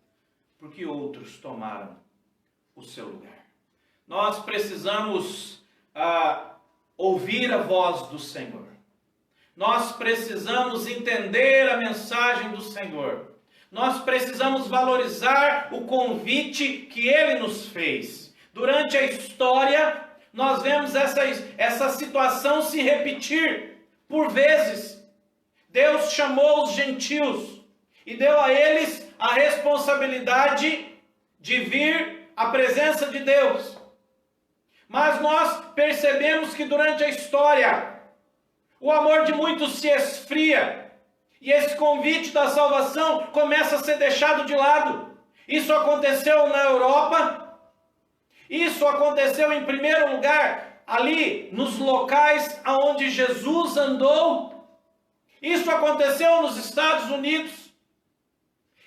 Porque outros tomaram o seu lugar. Nós precisamos ouvir a voz do Senhor. Nós precisamos entender a mensagem do Senhor. Nós precisamos valorizar o convite que Ele nos fez. Durante a história, nós vemos essa situação se repetir por vezes. Deus chamou os gentios e deu a eles a responsabilidade de vir à presença de Deus. Mas nós percebemos que durante a história, o amor de muitos se esfria e esse convite da salvação começa a ser deixado de lado. Isso aconteceu na Europa, isso aconteceu em primeiro lugar ali nos locais onde Jesus andou, isso aconteceu nos Estados Unidos.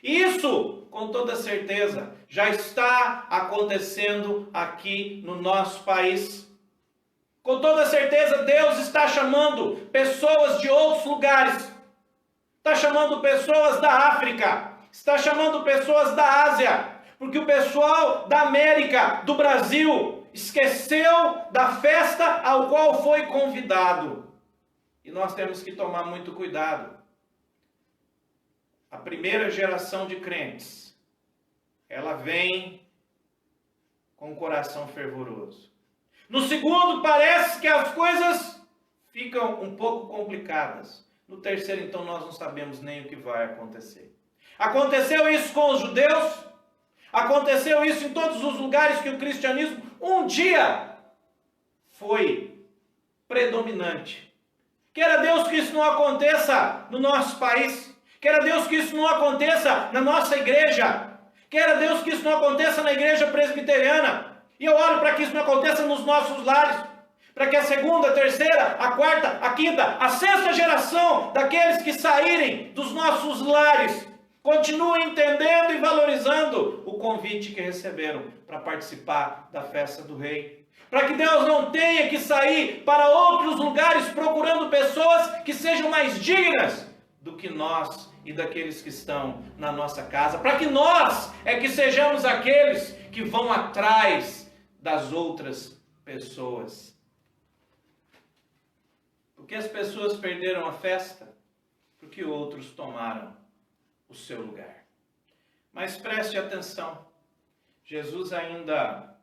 Isso, com toda certeza, já está acontecendo aqui no nosso país. Com toda certeza, Deus está chamando pessoas de outros lugares. Está chamando pessoas da África. está chamando pessoas da Ásia, porque o pessoal da América, do Brasil, esqueceu da festa ao qual foi convidado. E nós temos que tomar muito cuidado. A primeira geração de crentes, ela vem com o coração fervoroso. No segundo, parece que as coisas ficam um pouco complicadas. No terceiro, então, nós não sabemos nem o que vai acontecer. Aconteceu isso com os judeus, aconteceu isso em todos os lugares que o cristianismo um dia foi predominante. Queira Deus que isso não aconteça no nosso país. Queira Deus que isso não aconteça na nossa igreja. Queira Deus que isso não aconteça na igreja presbiteriana. E eu oro para que isso não aconteça nos nossos lares. Para que a segunda, a terceira, a quarta, a quinta, a sexta geração daqueles que saírem dos nossos lares continuem entendendo e valorizando o convite que receberam para participar da festa do Rei. Para que Deus não tenha que sair para outros lugares procurando pessoas que sejam mais dignas do que nós e daqueles que estão na nossa casa. Para que nós é que sejamos aqueles que vão atrás das outras pessoas. Porque as pessoas perderam a festa? Porque outros tomaram o seu lugar. Mas preste atenção. Jesus ainda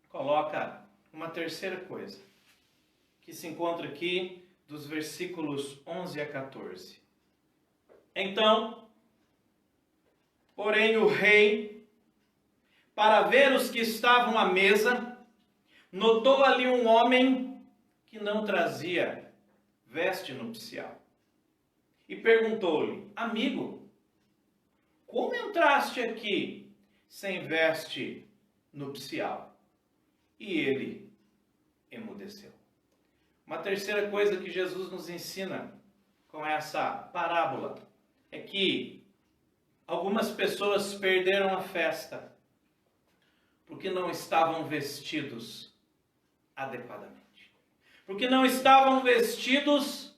coloca uma terceira coisa, que se encontra aqui dos versículos 11 a 14. Então, porém, o rei, para ver os que estavam à mesa, notou ali um homem que não trazia veste nupcial. E perguntou-lhe: amigo, como entraste aqui sem veste nupcial? E ele emudeceu. Uma terceira coisa que Jesus nos ensina com essa parábola é que algumas pessoas perderam a festa porque não estavam vestidos adequadamente. Porque não estavam vestidos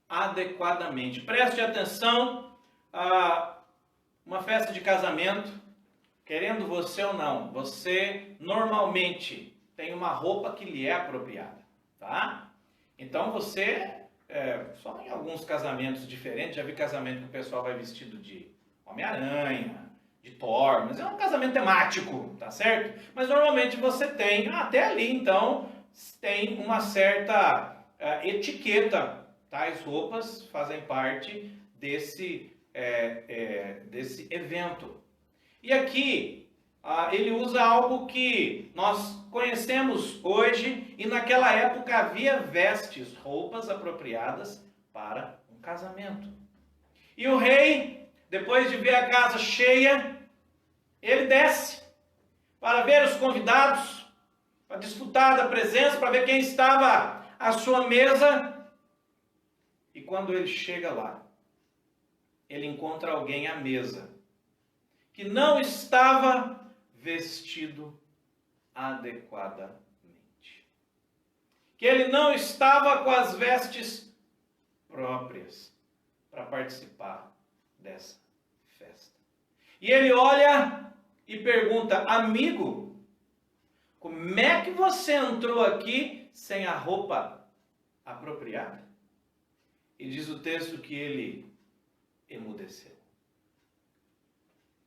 adequadamente. Preste atenção a uma festa de casamento, querendo você ou não, você normalmente tem uma roupa que lhe é apropriada, tá? Então você, só em alguns casamentos diferentes, já vi casamento que o pessoal vai vestido de Homem-Aranha, de Thor, mas é um casamento temático, tá certo? Mas normalmente você tem, até ali então, tem uma certa etiqueta. Tais roupas fazem parte desse evento. E aqui ele usa algo que nós conhecemos hoje e naquela época havia vestes, roupas apropriadas para um casamento. E o rei, depois de ver a casa cheia, ele desce para ver os convidados, para desfrutar da presença, para ver quem estava à sua mesa. E quando ele chega lá, ele encontra alguém à mesa que não estava vestido adequadamente. Que ele não estava com as vestes próprias para participar dessa festa. E ele olha e pergunta: amigo, como é que você entrou aqui sem a roupa apropriada? E diz o texto que ele emudeceu.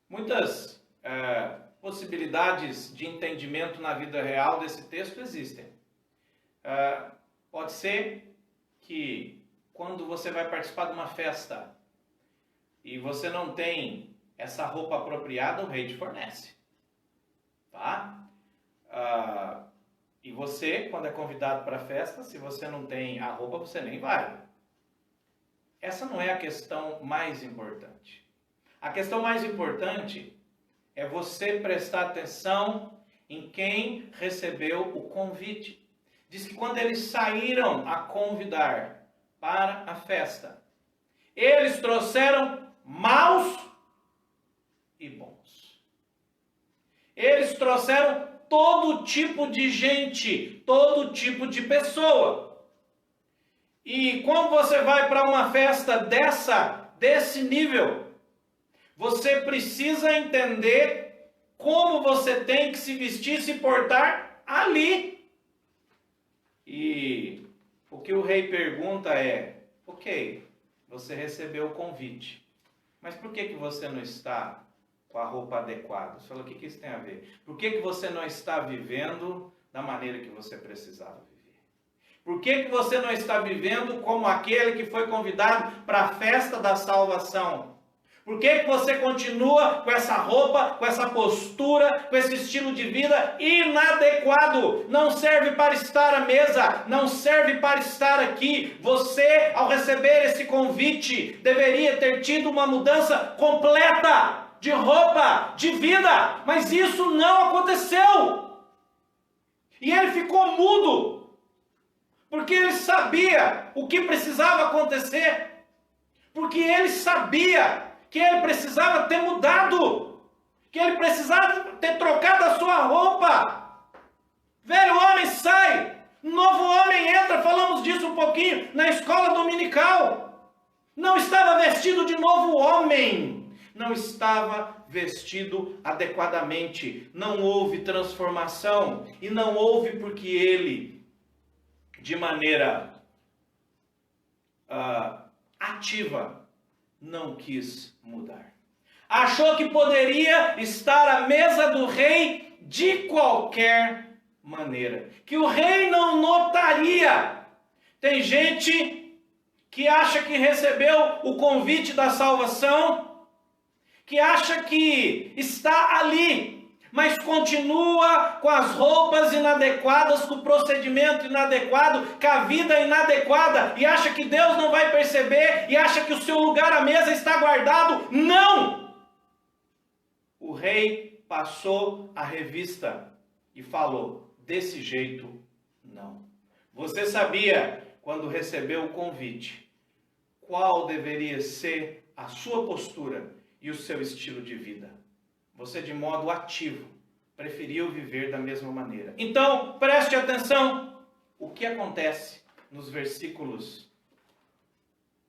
Muitas possibilidades de entendimento na vida real desse texto existem. Pode ser que quando você vai participar de uma festa e você não tem essa roupa apropriada, o rei te fornece. Tá? E você, quando é convidado para a festa, se você não tem a roupa, você nem vai. Essa não é a questão mais importante. A questão mais importante é você prestar atenção em quem recebeu o convite. Diz que quando eles saíram a convidar para a festa, eles trouxeram maus e bons. Eles trouxeram todo tipo de gente, todo tipo de pessoa. E quando você vai para uma festa desse nível, Você precisa entender como você tem que se vestir, se portar ali. E o que o rei pergunta é: ok, você recebeu o convite, mas por que você não está com a roupa adequada? Você fala, o que isso tem a ver? Por que você não está vivendo da maneira que você precisava viver? Por que você não está vivendo como aquele que foi convidado para a festa da salvação? Por que você continua com essa roupa, com essa postura, com esse estilo de vida inadequado? Não serve para estar à mesa, não serve para estar aqui. Você, ao receber esse convite, deveria ter tido uma mudança completa de roupa, de vida, mas isso não aconteceu. E ele ficou mudo, porque ele sabia o que precisava acontecer, porque ele sabia que ele precisava ter mudado, que ele precisava ter trocado a sua roupa. Velho homem sai, novo homem entra, falamos disso um pouquinho na escola dominical. Não estava vestido de novo homem, não estava vestido adequadamente, não houve transformação, e não houve porque ele, de maneira ativa, não quis mudar. Achou que poderia estar à mesa do rei de qualquer maneira, que o rei não notaria. Tem gente que acha que recebeu o convite da salvação, que acha que está ali, mas continua com as roupas inadequadas, com o procedimento inadequado, com a vida inadequada, e acha que Deus não vai perceber, e acha que o seu lugar à mesa está guardado. Não! O rei passou a revista e falou: desse jeito, não. Você sabia, quando recebeu o convite, qual deveria ser a sua postura e o seu estilo de vida? Você, de modo ativo, preferiu viver da mesma maneira. Então, preste atenção. O que acontece nos versículos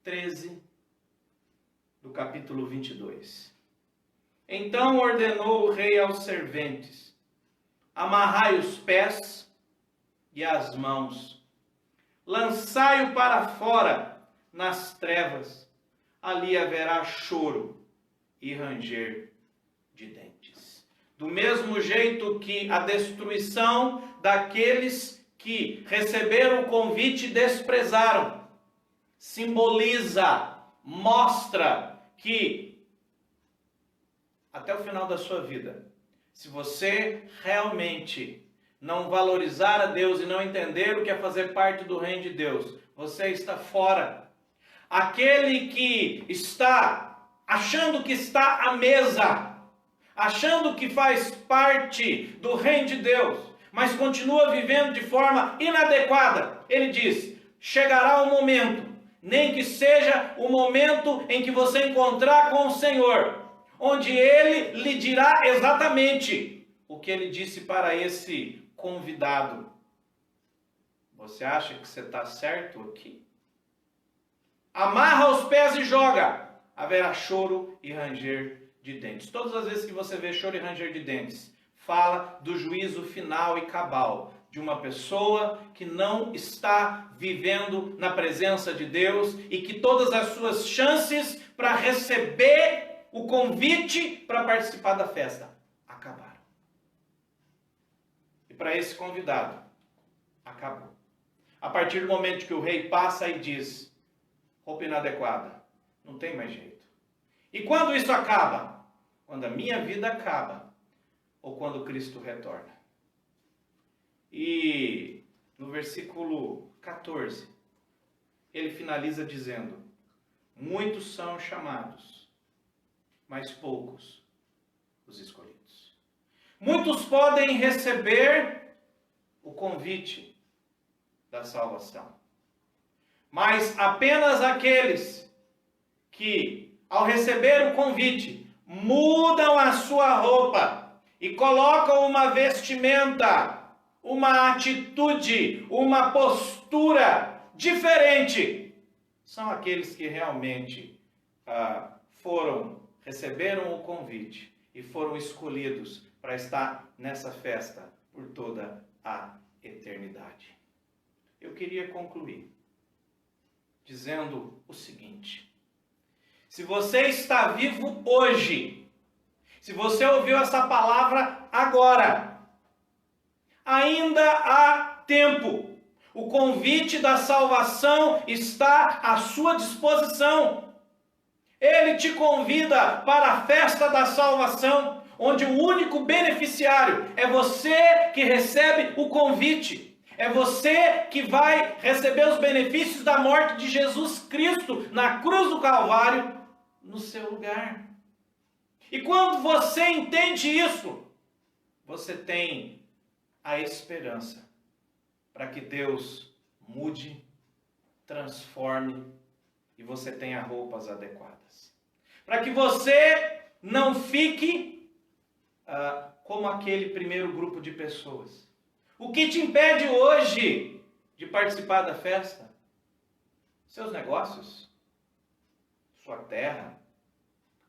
13 do capítulo 22? Então ordenou o rei aos serventes: amarrai os pés e as mãos, lançai-o para fora nas trevas, ali haverá choro e ranger de dentes. Do mesmo jeito que a destruição daqueles que receberam o convite e desprezaram simboliza, mostra que até o final da sua vida, se você realmente não valorizar a Deus e não entender o que é fazer parte do reino de Deus, você está fora. Aquele que está achando que está à mesa, achando que faz parte do reino de Deus, mas continua vivendo de forma inadequada, ele diz: chegará um momento, nem que seja o momento em que você encontrar com o Senhor, onde ele lhe dirá exatamente o que ele disse para esse convidado. Você acha que você está certo aqui? Amarra os pés e joga, haverá choro e ranger de dentes. Todas as vezes que você vê choro e ranger de dentes, fala do juízo final e cabal de uma pessoa que não está vivendo na presença de Deus e que todas as suas chances para receber o convite para participar da festa acabaram. E para esse convidado, acabou. A partir do momento que o rei passa e diz: roupa inadequada, não tem mais jeito. E quando isso acaba? Quando a minha vida acaba, ou quando Cristo retorna. E no versículo 14, ele finaliza dizendo: muitos são chamados, mas poucos os escolhidos. Muitos podem receber o convite da salvação, mas apenas aqueles que, ao receber o convite, mudam a sua roupa e colocam uma vestimenta, uma atitude, uma postura diferente, são aqueles que realmente foram receberam o convite e foram escolhidos para estar nessa festa por toda a eternidade. Eu queria concluir dizendo o seguinte: se você está vivo hoje, se você ouviu essa palavra agora, ainda há tempo. O convite da salvação está à sua disposição. Ele te convida para a festa da salvação, onde o único beneficiário é você que recebe o convite. É você que vai receber os benefícios da morte de Jesus Cristo na cruz do Calvário, no seu lugar. E quando você entende isso, você tem a esperança para que Deus mude, transforme e você tenha roupas adequadas. Para que você não fique como aquele primeiro grupo de pessoas. O que te impede hoje de participar da festa? Seus negócios? Sua terra?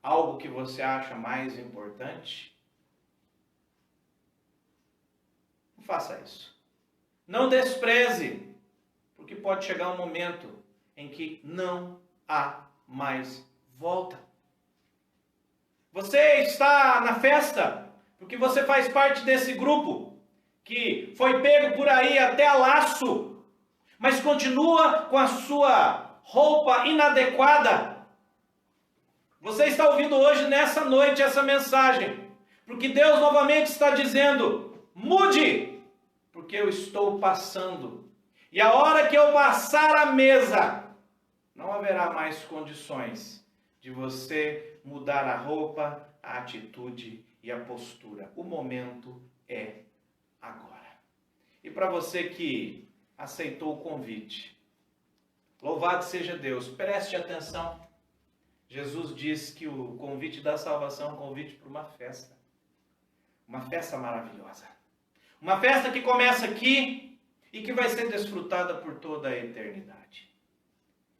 Algo que você acha mais importante? Não faça isso. Não despreze, porque pode chegar um momento em que não há mais volta. Você está na festa porque você faz parte desse grupo que foi pego por aí até a laço, mas continua com a sua roupa inadequada. Você está ouvindo hoje, nessa noite, essa mensagem, porque Deus novamente está dizendo: mude! Porque eu estou passando. E a hora que eu passar a mesa, não haverá mais condições de você mudar a roupa, a atitude e a postura. O momento é agora. E para você que aceitou o convite, louvado seja Deus, preste atenção. Jesus diz que o convite da salvação é um convite para uma festa. Uma festa maravilhosa. Uma festa que começa aqui e que vai ser desfrutada por toda a eternidade.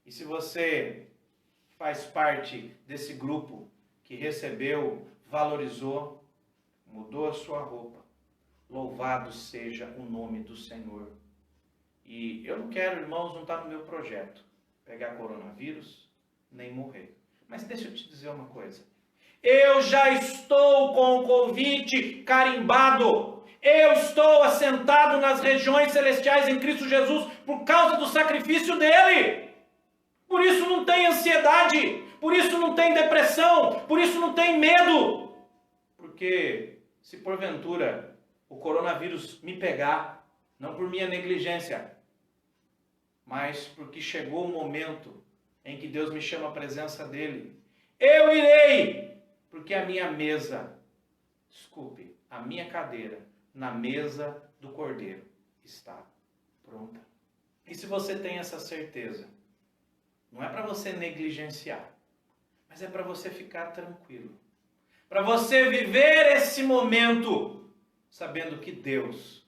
E se você faz parte desse grupo que recebeu, valorizou, mudou a sua roupa, louvado seja o nome do Senhor. E eu não quero, irmãos, não está no meu projeto, pegar coronavírus, nem morrer. Mas deixa eu te dizer uma coisa. Eu já estou com o convite carimbado. Eu estou assentado nas regiões celestiais em Cristo Jesus por causa do sacrifício dele. Por isso não tem ansiedade, por isso não tem depressão, por isso não tem medo. Porque se porventura o coronavírus me pegar, não por minha negligência, mas porque chegou o momento em que Deus me chama à presença dele, eu irei, porque a minha mesa, a minha cadeira, na mesa do Cordeiro está pronta. E se você tem essa certeza, não é para você negligenciar, mas é para você ficar tranquilo. Para você viver esse momento, sabendo que Deus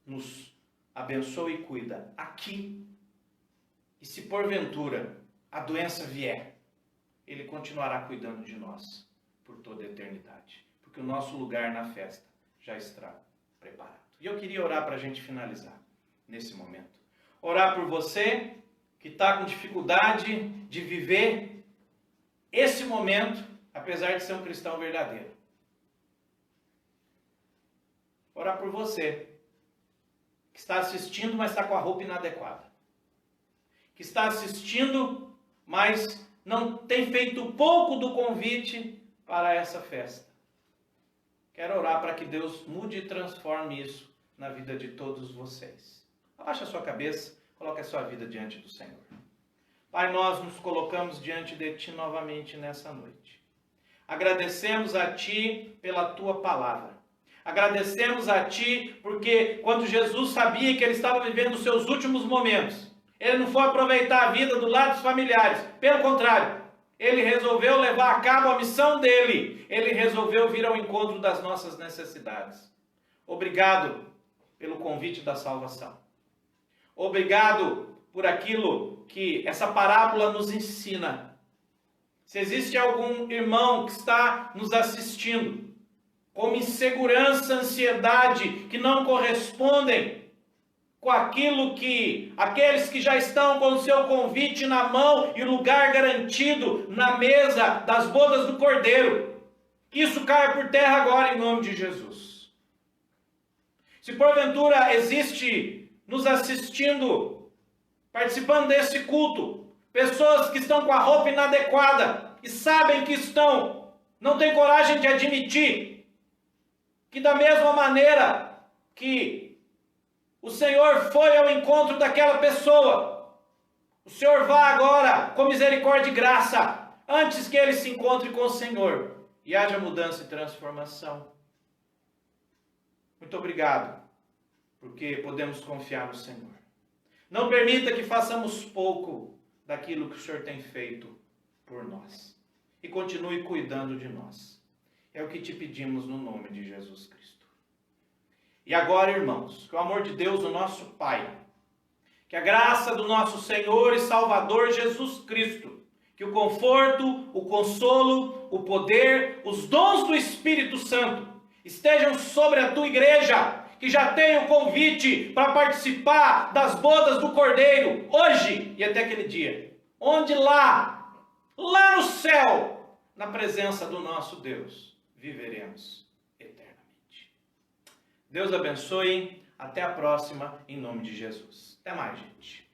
nos abençoa e cuida aqui. E se porventura a doença vier, Ele continuará cuidando de nós por toda a eternidade. Porque o nosso lugar na festa já está preparado. E eu queria orar para a gente finalizar nesse momento. Orar por você que está com dificuldade de viver esse momento, apesar de ser um cristão verdadeiro. Orar por você que está assistindo, mas está com a roupa inadequada. Que está assistindo, mas não tem feito pouco do convite para essa festa. Quero orar para que Deus mude e transforme isso na vida de todos vocês. Abaixa a sua cabeça, coloque a sua vida diante do Senhor. Pai, nós nos colocamos diante de Ti novamente nessa noite. Agradecemos a Ti pela Tua palavra. Agradecemos a Ti porque quando Jesus sabia que Ele estava vivendo os seus últimos momentos, Ele não foi aproveitar a vida do lado dos familiares. Pelo contrário, Ele resolveu levar a cabo a missão dEle. Ele resolveu vir ao encontro das nossas necessidades. Obrigado pelo convite da salvação. Obrigado por aquilo que essa parábola nos ensina. Se existe algum irmão que está nos assistindo, com insegurança, ansiedade, que não correspondem com aquilo que aqueles que já estão com o seu convite na mão e o lugar garantido na mesa das bodas do Cordeiro, que isso caia por terra agora em nome de Jesus. Se porventura existe nos assistindo, participando desse culto, pessoas que estão com a roupa inadequada e sabem que estão, não têm coragem de admitir que da mesma maneira que o Senhor foi ao encontro daquela pessoa, o Senhor vá agora com misericórdia e graça, antes que ele se encontre com o Senhor e haja mudança e transformação. Muito obrigado, porque podemos confiar no Senhor. Não permita que façamos pouco daquilo que o Senhor tem feito por nós. E continue cuidando de nós. É o que te pedimos no nome de Jesus Cristo. E agora, irmãos, que o amor de Deus, o nosso Pai, que a graça do nosso Senhor e Salvador Jesus Cristo, que o conforto, o consolo, o poder, os dons do Espírito Santo estejam sobre a tua igreja, que já tem o convite para participar das bodas do Cordeiro, hoje e até aquele dia, onde lá no céu, na presença do nosso Deus, viveremos eternamente. Deus abençoe, até a próxima, em nome de Jesus. Até mais, gente.